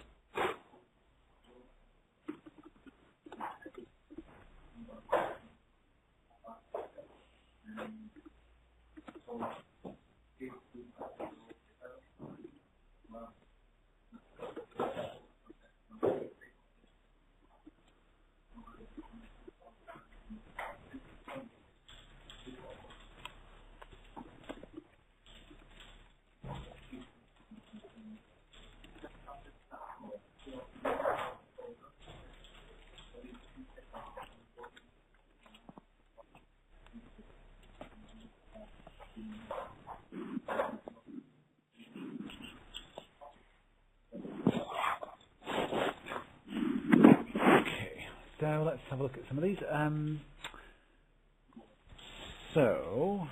So let's have a look at some of these. So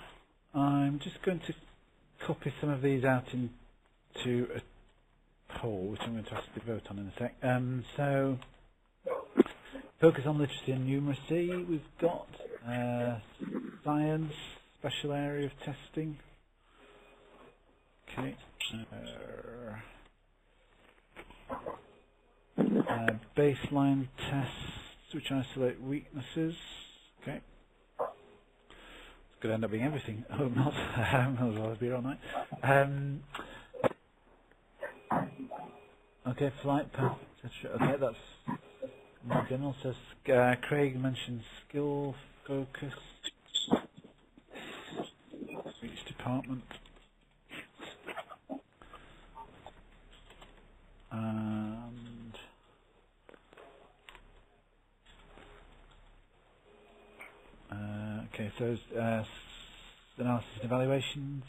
I'm just going to copy some of these out into a poll, which I'm going to ask you to vote on in a sec. So focus on literacy and numeracy. We've got science, special area of testing. Okay. Baseline tests which isolate weaknesses. Okay. It's going to end up being everything. I hope not. Otherwise I'll be all night. Okay, flight path, etc. Okay, that's more general. So Craig mentioned skill, focus, each department. And okay, so analysis and evaluations.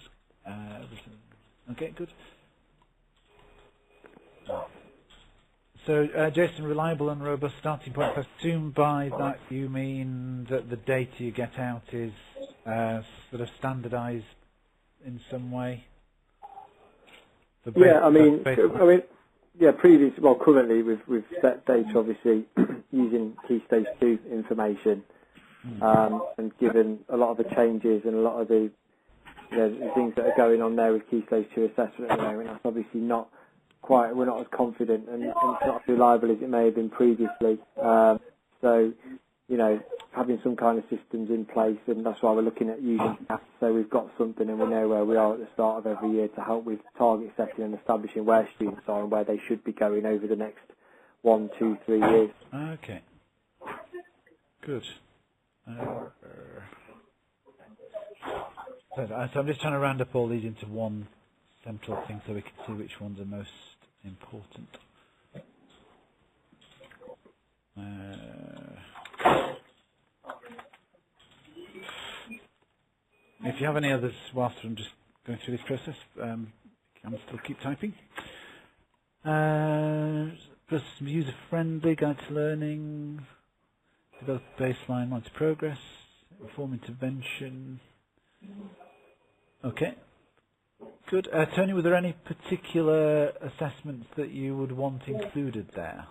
Okay, good. So, Jason, reliable and robust starting point. I assume by that you mean that the data you get out is sort of standardised in some way? Yeah, currently we've set data obviously using Key Stage 2 information, and given a lot of the changes and a lot of the things that are going on there with Key Stage 2 assessment at the moment, that's obviously not quite, we're not as confident and not as reliable as it may have been previously. So, having some kind of systems in place, and that's why we're looking at using that. So we've got something and we know where we are at the start of every year to help with target setting and establishing where students are and where they should be going over the next 1, 2, 3 years. Okay. Good. So I'm just trying to round up all these into one central thing so we can see which ones are most important. If you have any others whilst I'm just going through this process, I'm still keep typing. Plus user-friendly, guide to learning, develop baseline, monitor progress, inform intervention. Okay, good. Tony, were there any particular assessments that you would want included there?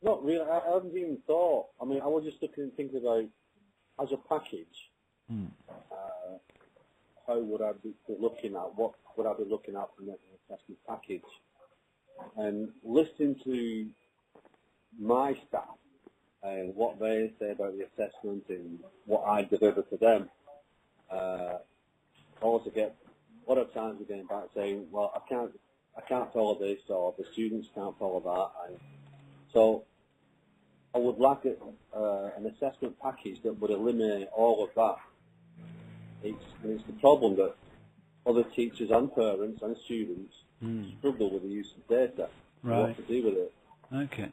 Not really. I haven't even thought. I mean, I was just thinking about, as a package, how would I be looking at, what would I be looking at from an assessment package? And listening to my staff and what they say about the assessment and what I deliver to them, also get a lot of times we're getting back saying, well, I can't follow this, or the students can't follow that, and so I would like an assessment package that would eliminate all of that. It's the problem that other teachers and parents and students struggle with the use of data. Right. What to do with it. Okay.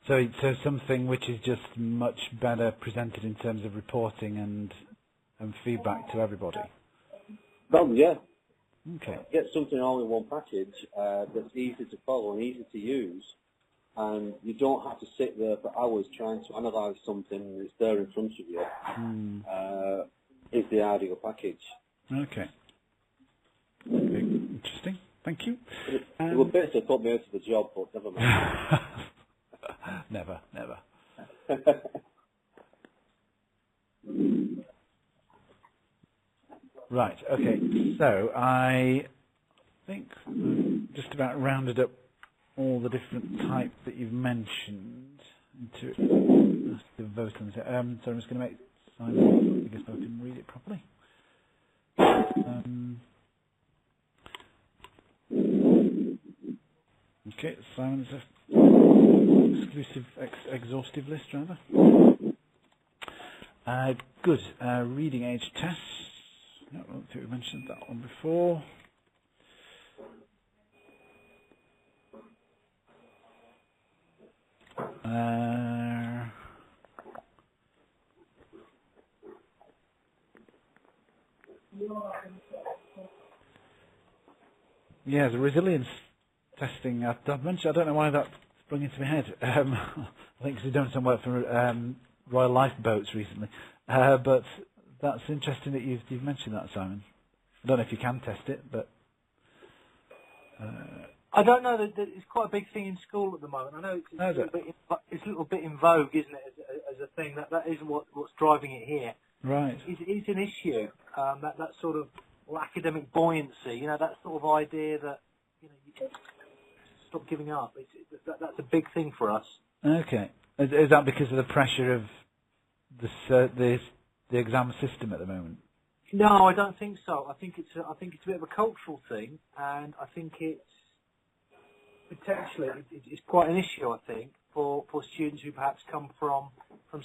So something which is just much better presented in terms of reporting and feedback to everybody. Well, yeah. Okay. Get something all in one package that's easy to follow and easy to use, and you don't have to sit there for hours trying to analyse something that's there in front of you. Is the ideal package. Okay. Interesting. Thank you. It would basically put me out of the job, but never mind. Never. Right, okay, so I think we've just about rounded up all the different types that you've mentioned into the vote on this. So I'm just going to make Simon, I guess I can read it properly. Okay, Simon's exclusive, exhaustive list, rather. Good, reading age tests. No, I don't think we mentioned that one before. Yeah, the resilience testing I've mentioned. I don't know why that sprung into my head. I think because we've done some work for Royal Lifeboats recently. But that's interesting that you've mentioned that, Simon. I don't know if you can test it, but I don't know that it's quite a big thing in school at the moment. I know it's a little bit in vogue, isn't it, as a thing? That isn't what's driving it here. Right. It's an issue. That sort of academic buoyancy. That sort of idea that you stop giving up. That's a big thing for us. Okay. Is that because of the pressure of the exam system at the moment? No, I don't think so. I think it's a bit of a cultural thing, and I think it's potentially it's quite an issue. I think for students who perhaps come from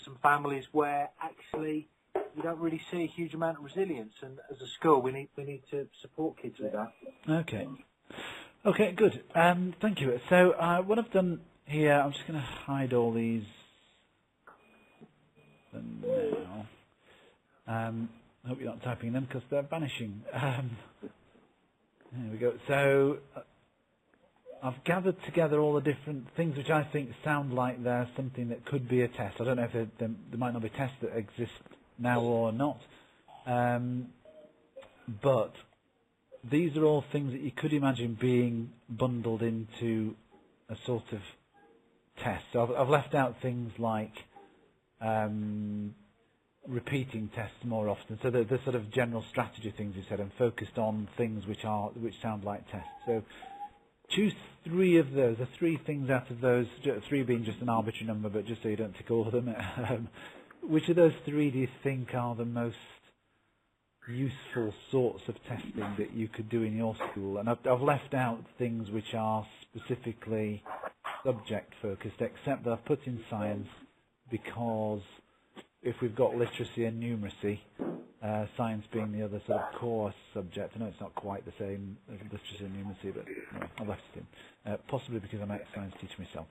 some families where actually we don't really see a huge amount of resilience, and as a school we need to support kids with that. Okay. Okay, good. Thank you. So what I've done here, I'm just going to hide all these for now. I hope you're not typing them because they're vanishing. There we go. So I've gathered together all the different things which I think sound like they're something that could be a test. I don't know if there might not be tests that exist now or not. But these are all things that you could imagine being bundled into a sort of test. So I've left out things like repeating tests more often. So the sort of general strategy things you said, and focused on things which sound like tests. So choose 3 of those. The 3 things out of those, 3 being just an arbitrary number, but just so you don't tick all of them. Which of those 3 do you think are the most useful sorts of testing that you could do in your school? And I've left out things which are specifically subject focused, except that I've put in science because if we've got literacy and numeracy, science being the other sort of core subject. I know it's not quite the same as literacy and numeracy, but anyway, I left it in. Possibly because I'm an ex-science teacher myself,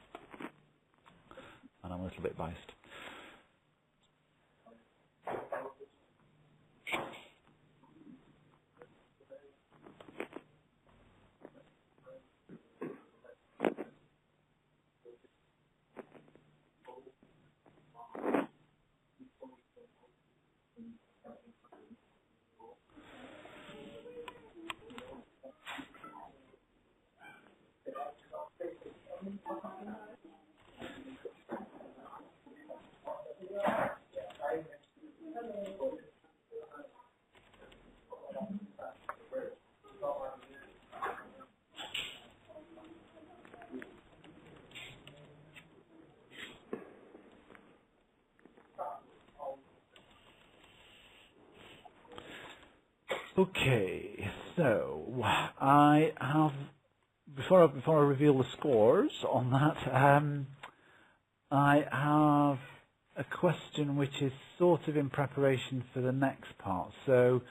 and I'm a little bit biased. Okay, so I have, before I reveal the scores on that, I have a question which is sort of in preparation for the next part. So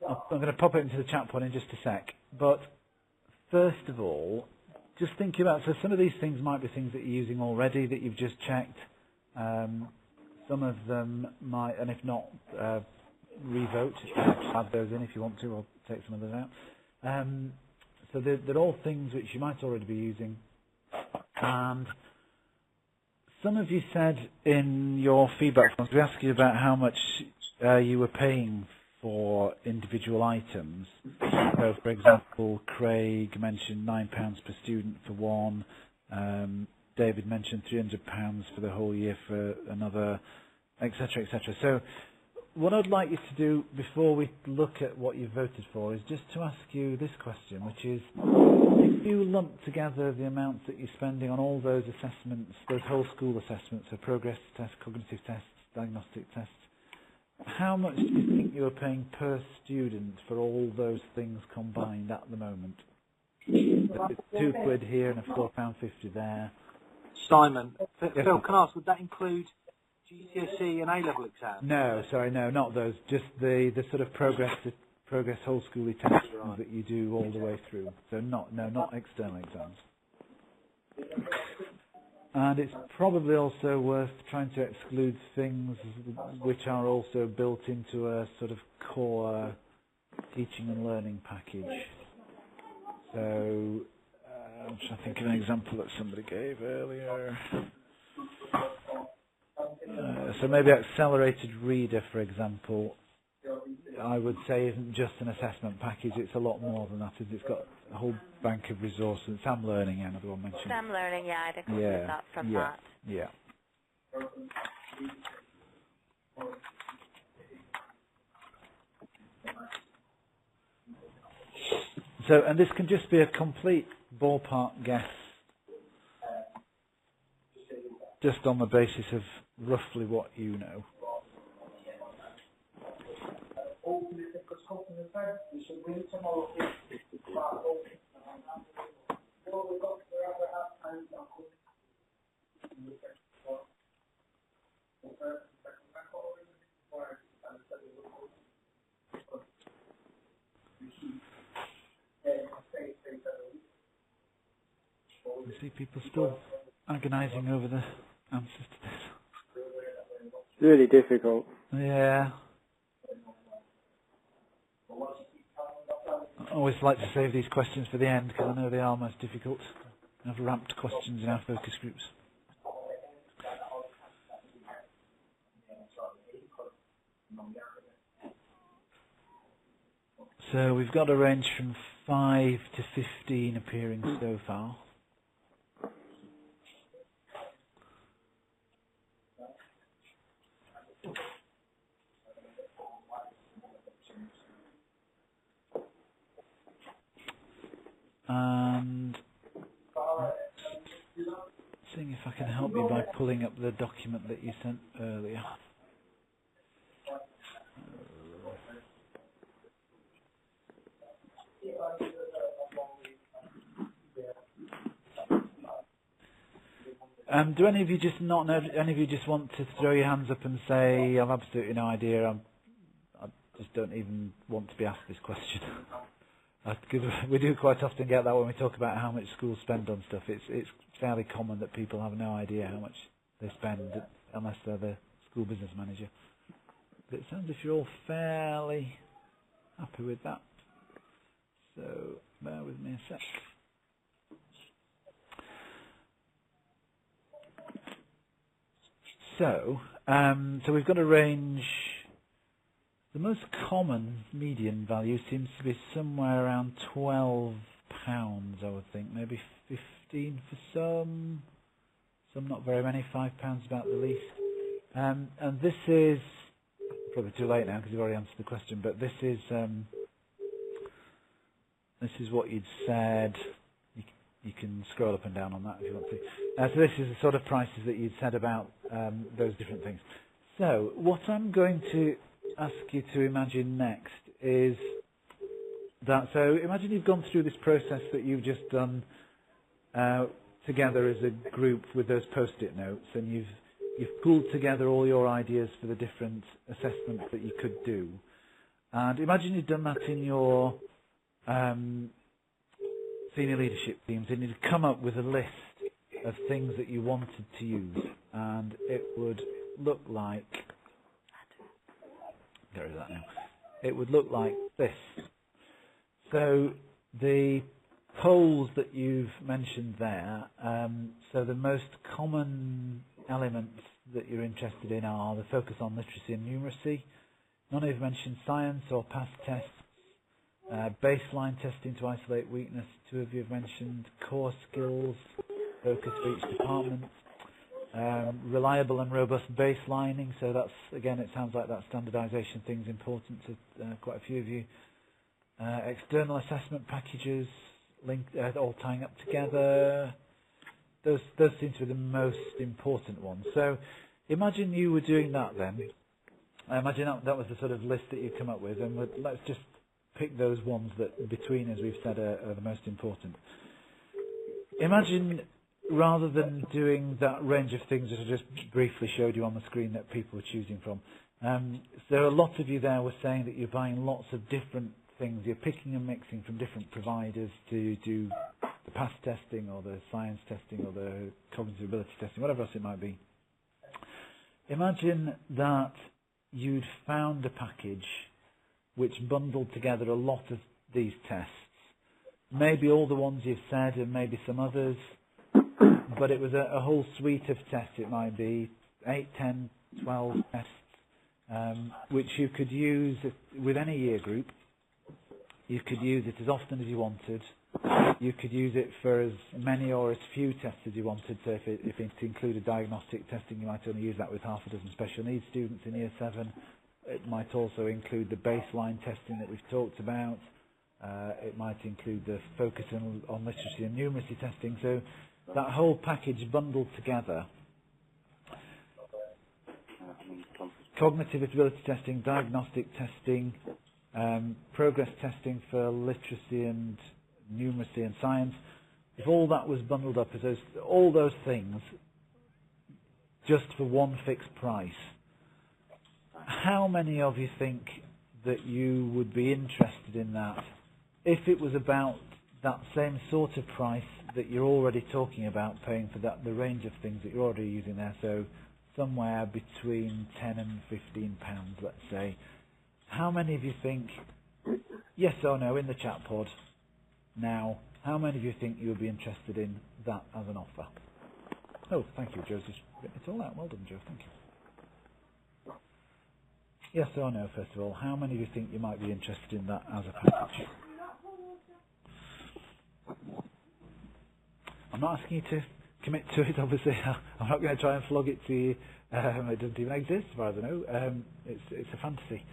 I'm going to pop it into the chat pod in just a sec. But first of all, just thinking about, so some of these things might be things that you're using already that you've just checked. Some of them might, and if not, revote, add those in if you want to, or take some of those out. So they're all things which you might already be using. And some of you said in your feedback forms, we asked you about how much you were paying for individual items. So, for example, Craig mentioned £9 per student for one. David mentioned £300 for the whole year for another, etc., etc. So what I'd like you to do before we look at what you voted for is just to ask you this question, which is, if you lump together the amounts that you're spending on all those assessments, those whole school assessments, so progress tests, cognitive tests, diagnostic tests, how much do you think you're paying per student for all those things combined at the moment? It's £2 here and a £4.50 there. Simon, Phil, can I ask, would that include GCSE and A-level exams? No, sorry, no, not those. Just the sort of progress whole schooly tests that you do all the way through. So not external exams. And it's probably also worth trying to exclude things which are also built into a sort of core teaching and learning package. So I'm trying to think of an example that somebody gave earlier. So maybe Accelerated Reader, for example, I would say isn't just an assessment package, it's a lot more than that. It's got a whole bank of resources. Sam Learning, another one mentioned. Sam Learning, yeah, I'd exclude that from that. Yeah. So, and this can just be a complete ballpark guess, just on the basis of roughly what you know. You see people still agonising over the answers to this. It's really difficult. Yeah. I always like to save these questions for the end because I know they are most difficult. I've ramped questions in our focus groups. So we've got a range from 5 to 15 appearing so far. And seeing if I can help you by pulling up the document that you sent earlier. Do any of you just not know? Any of you just want to throw your hands up and say, "I've absolutely no idea. I just don't even want to be asked this question." Because we do quite often get that when we talk about how much schools spend on stuff. It's fairly common that people have no idea how much they spend unless they're the school business manager. But it sounds as if you're all fairly happy with that. So bear with me a sec. So we've got a range. The most common median value seems to be somewhere around £12, I would think. Maybe 15 for some not very many, £5 about the least. And this is probably too late now because you've already answered the question. But this is what you'd said. You can scroll up and down on that if you want to. So this is the sort of prices that you'd said about those different things. So what I'm going to ask you to imagine next is that, so imagine you've gone through this process that you've just done together as a group with those post-it notes, and you've pulled together all your ideas for the different assessments that you could do. And imagine you've done that in your senior leadership teams, and you'd come up with a list of things that you wanted to use, and it would look like, get rid of that now, it would look like this. So the polls that you've mentioned there, so the most common elements that you're interested in are the focus on literacy and numeracy. None of you have mentioned science or past tests. Baseline testing to isolate weakness. 2 of you have mentioned core skills, focus for each department. Reliable and robust baselining, so that's, again, it sounds like that standardisation thing's important to quite a few of you. External assessment packages, all tying up together. Those seem to be the most important ones. So imagine you were doing that then. Imagine that was the sort of list that you come up with, and let's just pick those ones that between, as we've said, are the most important. Imagine, rather than doing that range of things that I just briefly showed you on the screen that people were choosing from, there are a lot of you there were saying that you're buying lots of different things. You're picking and mixing from different providers to do the past testing or the science testing or the cognitive ability testing, whatever else it might be. Imagine that you'd found a package which bundled together a lot of these tests. Maybe all the ones you've said and maybe some others, but it was a whole suite of tests. It might be 8, 10, 12 tests, which you could use with any year group. You could use it as often as you wanted. You could use it for as many or as few tests as you wanted. So if it included diagnostic testing, you might only use that with half a dozen special needs students in year 7. It might also include the baseline testing that we've talked about. It might include the focus on literacy and numeracy testing. So that whole package bundled together. Cognitive ability testing, diagnostic testing, progress testing for literacy and numeracy and science. If all that was bundled up as all those things just for one fixed price, how many of you think that you would be interested in that if it was about that same sort of price that you're already talking about paying for that, the range of things that you're already using there, so somewhere between £10 and £15, let's say. How many of you think, yes or no, in the chat pod now, how many of you think you would be interested in that as an offer? Oh, thank you, Joe. It's all out. Well done, Joe. Thank you. Yes or no, first of all, how many of you think you might be interested in that as a package? I'm not asking you to commit to it, obviously. I'm not going to try and flog it to you. It doesn't even exist, as far as I know. It's a fantasy.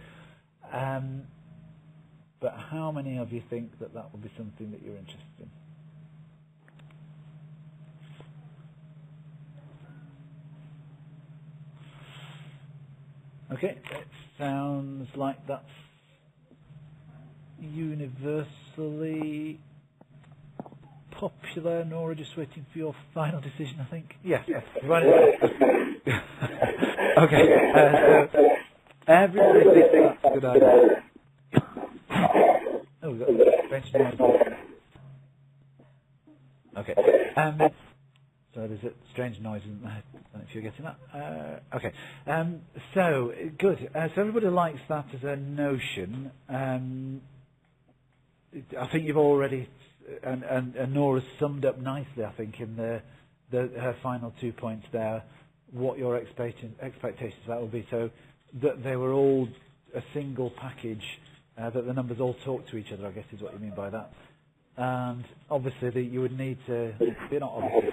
But how many of you think that that would be something that you're interested in? Okay, it sounds like that's universally popular. Nora, just waiting for your final decision, I think. Yes. Okay, so everybody thinks that's a good idea. Oh, that's okay. So there's a strange noise, isn't there? I don't know if you're getting that. Okay. So, good. So everybody likes that as a notion. I think you've already, and Nora's summed up nicely, I think, in her final 2 points there, what your expectations of that will be. So that they were all a single package, that the numbers all talk to each other, I guess is what you mean by that. And obviously that you would need to, not obviously,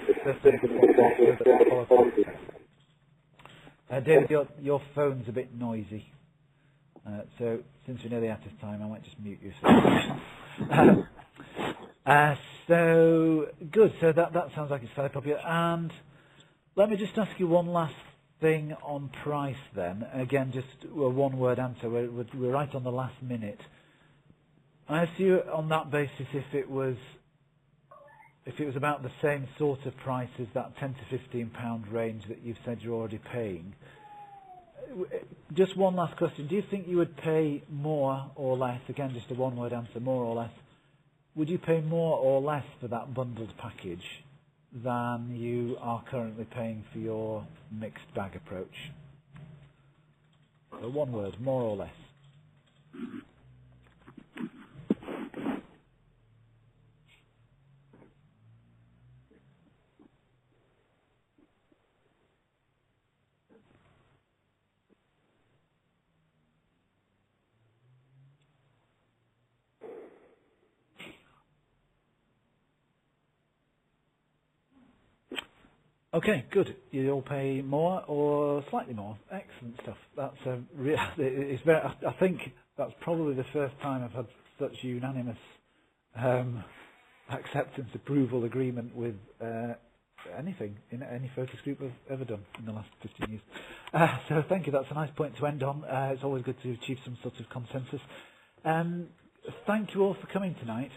David, your phone's a bit noisy. So since we're nearly out of time, I might just mute you. So good. So that sounds like it's fairly popular. And let me just ask you one last thing on price then. Again, just a one-word answer. We're right on the last minute. I ask you on that basis if it was about the same sort of price as that £10 to £15 range that you've said you're already paying. Just one last question. Do you think you would pay more or less? Again, just a one-word answer, more or less. Would you pay more or less for that bundled package than you are currently paying for your mixed bag approach? So one word, more or less. Okay, good. You all pay more or slightly more. Excellent stuff. That's it's very. I think that's probably the first time I've had such unanimous acceptance, approval, agreement with anything in any focus group I've ever done in the last 15 years. So thank you. That's a nice point to end on. It's always good to achieve some sort of consensus. Thank you all for coming tonight.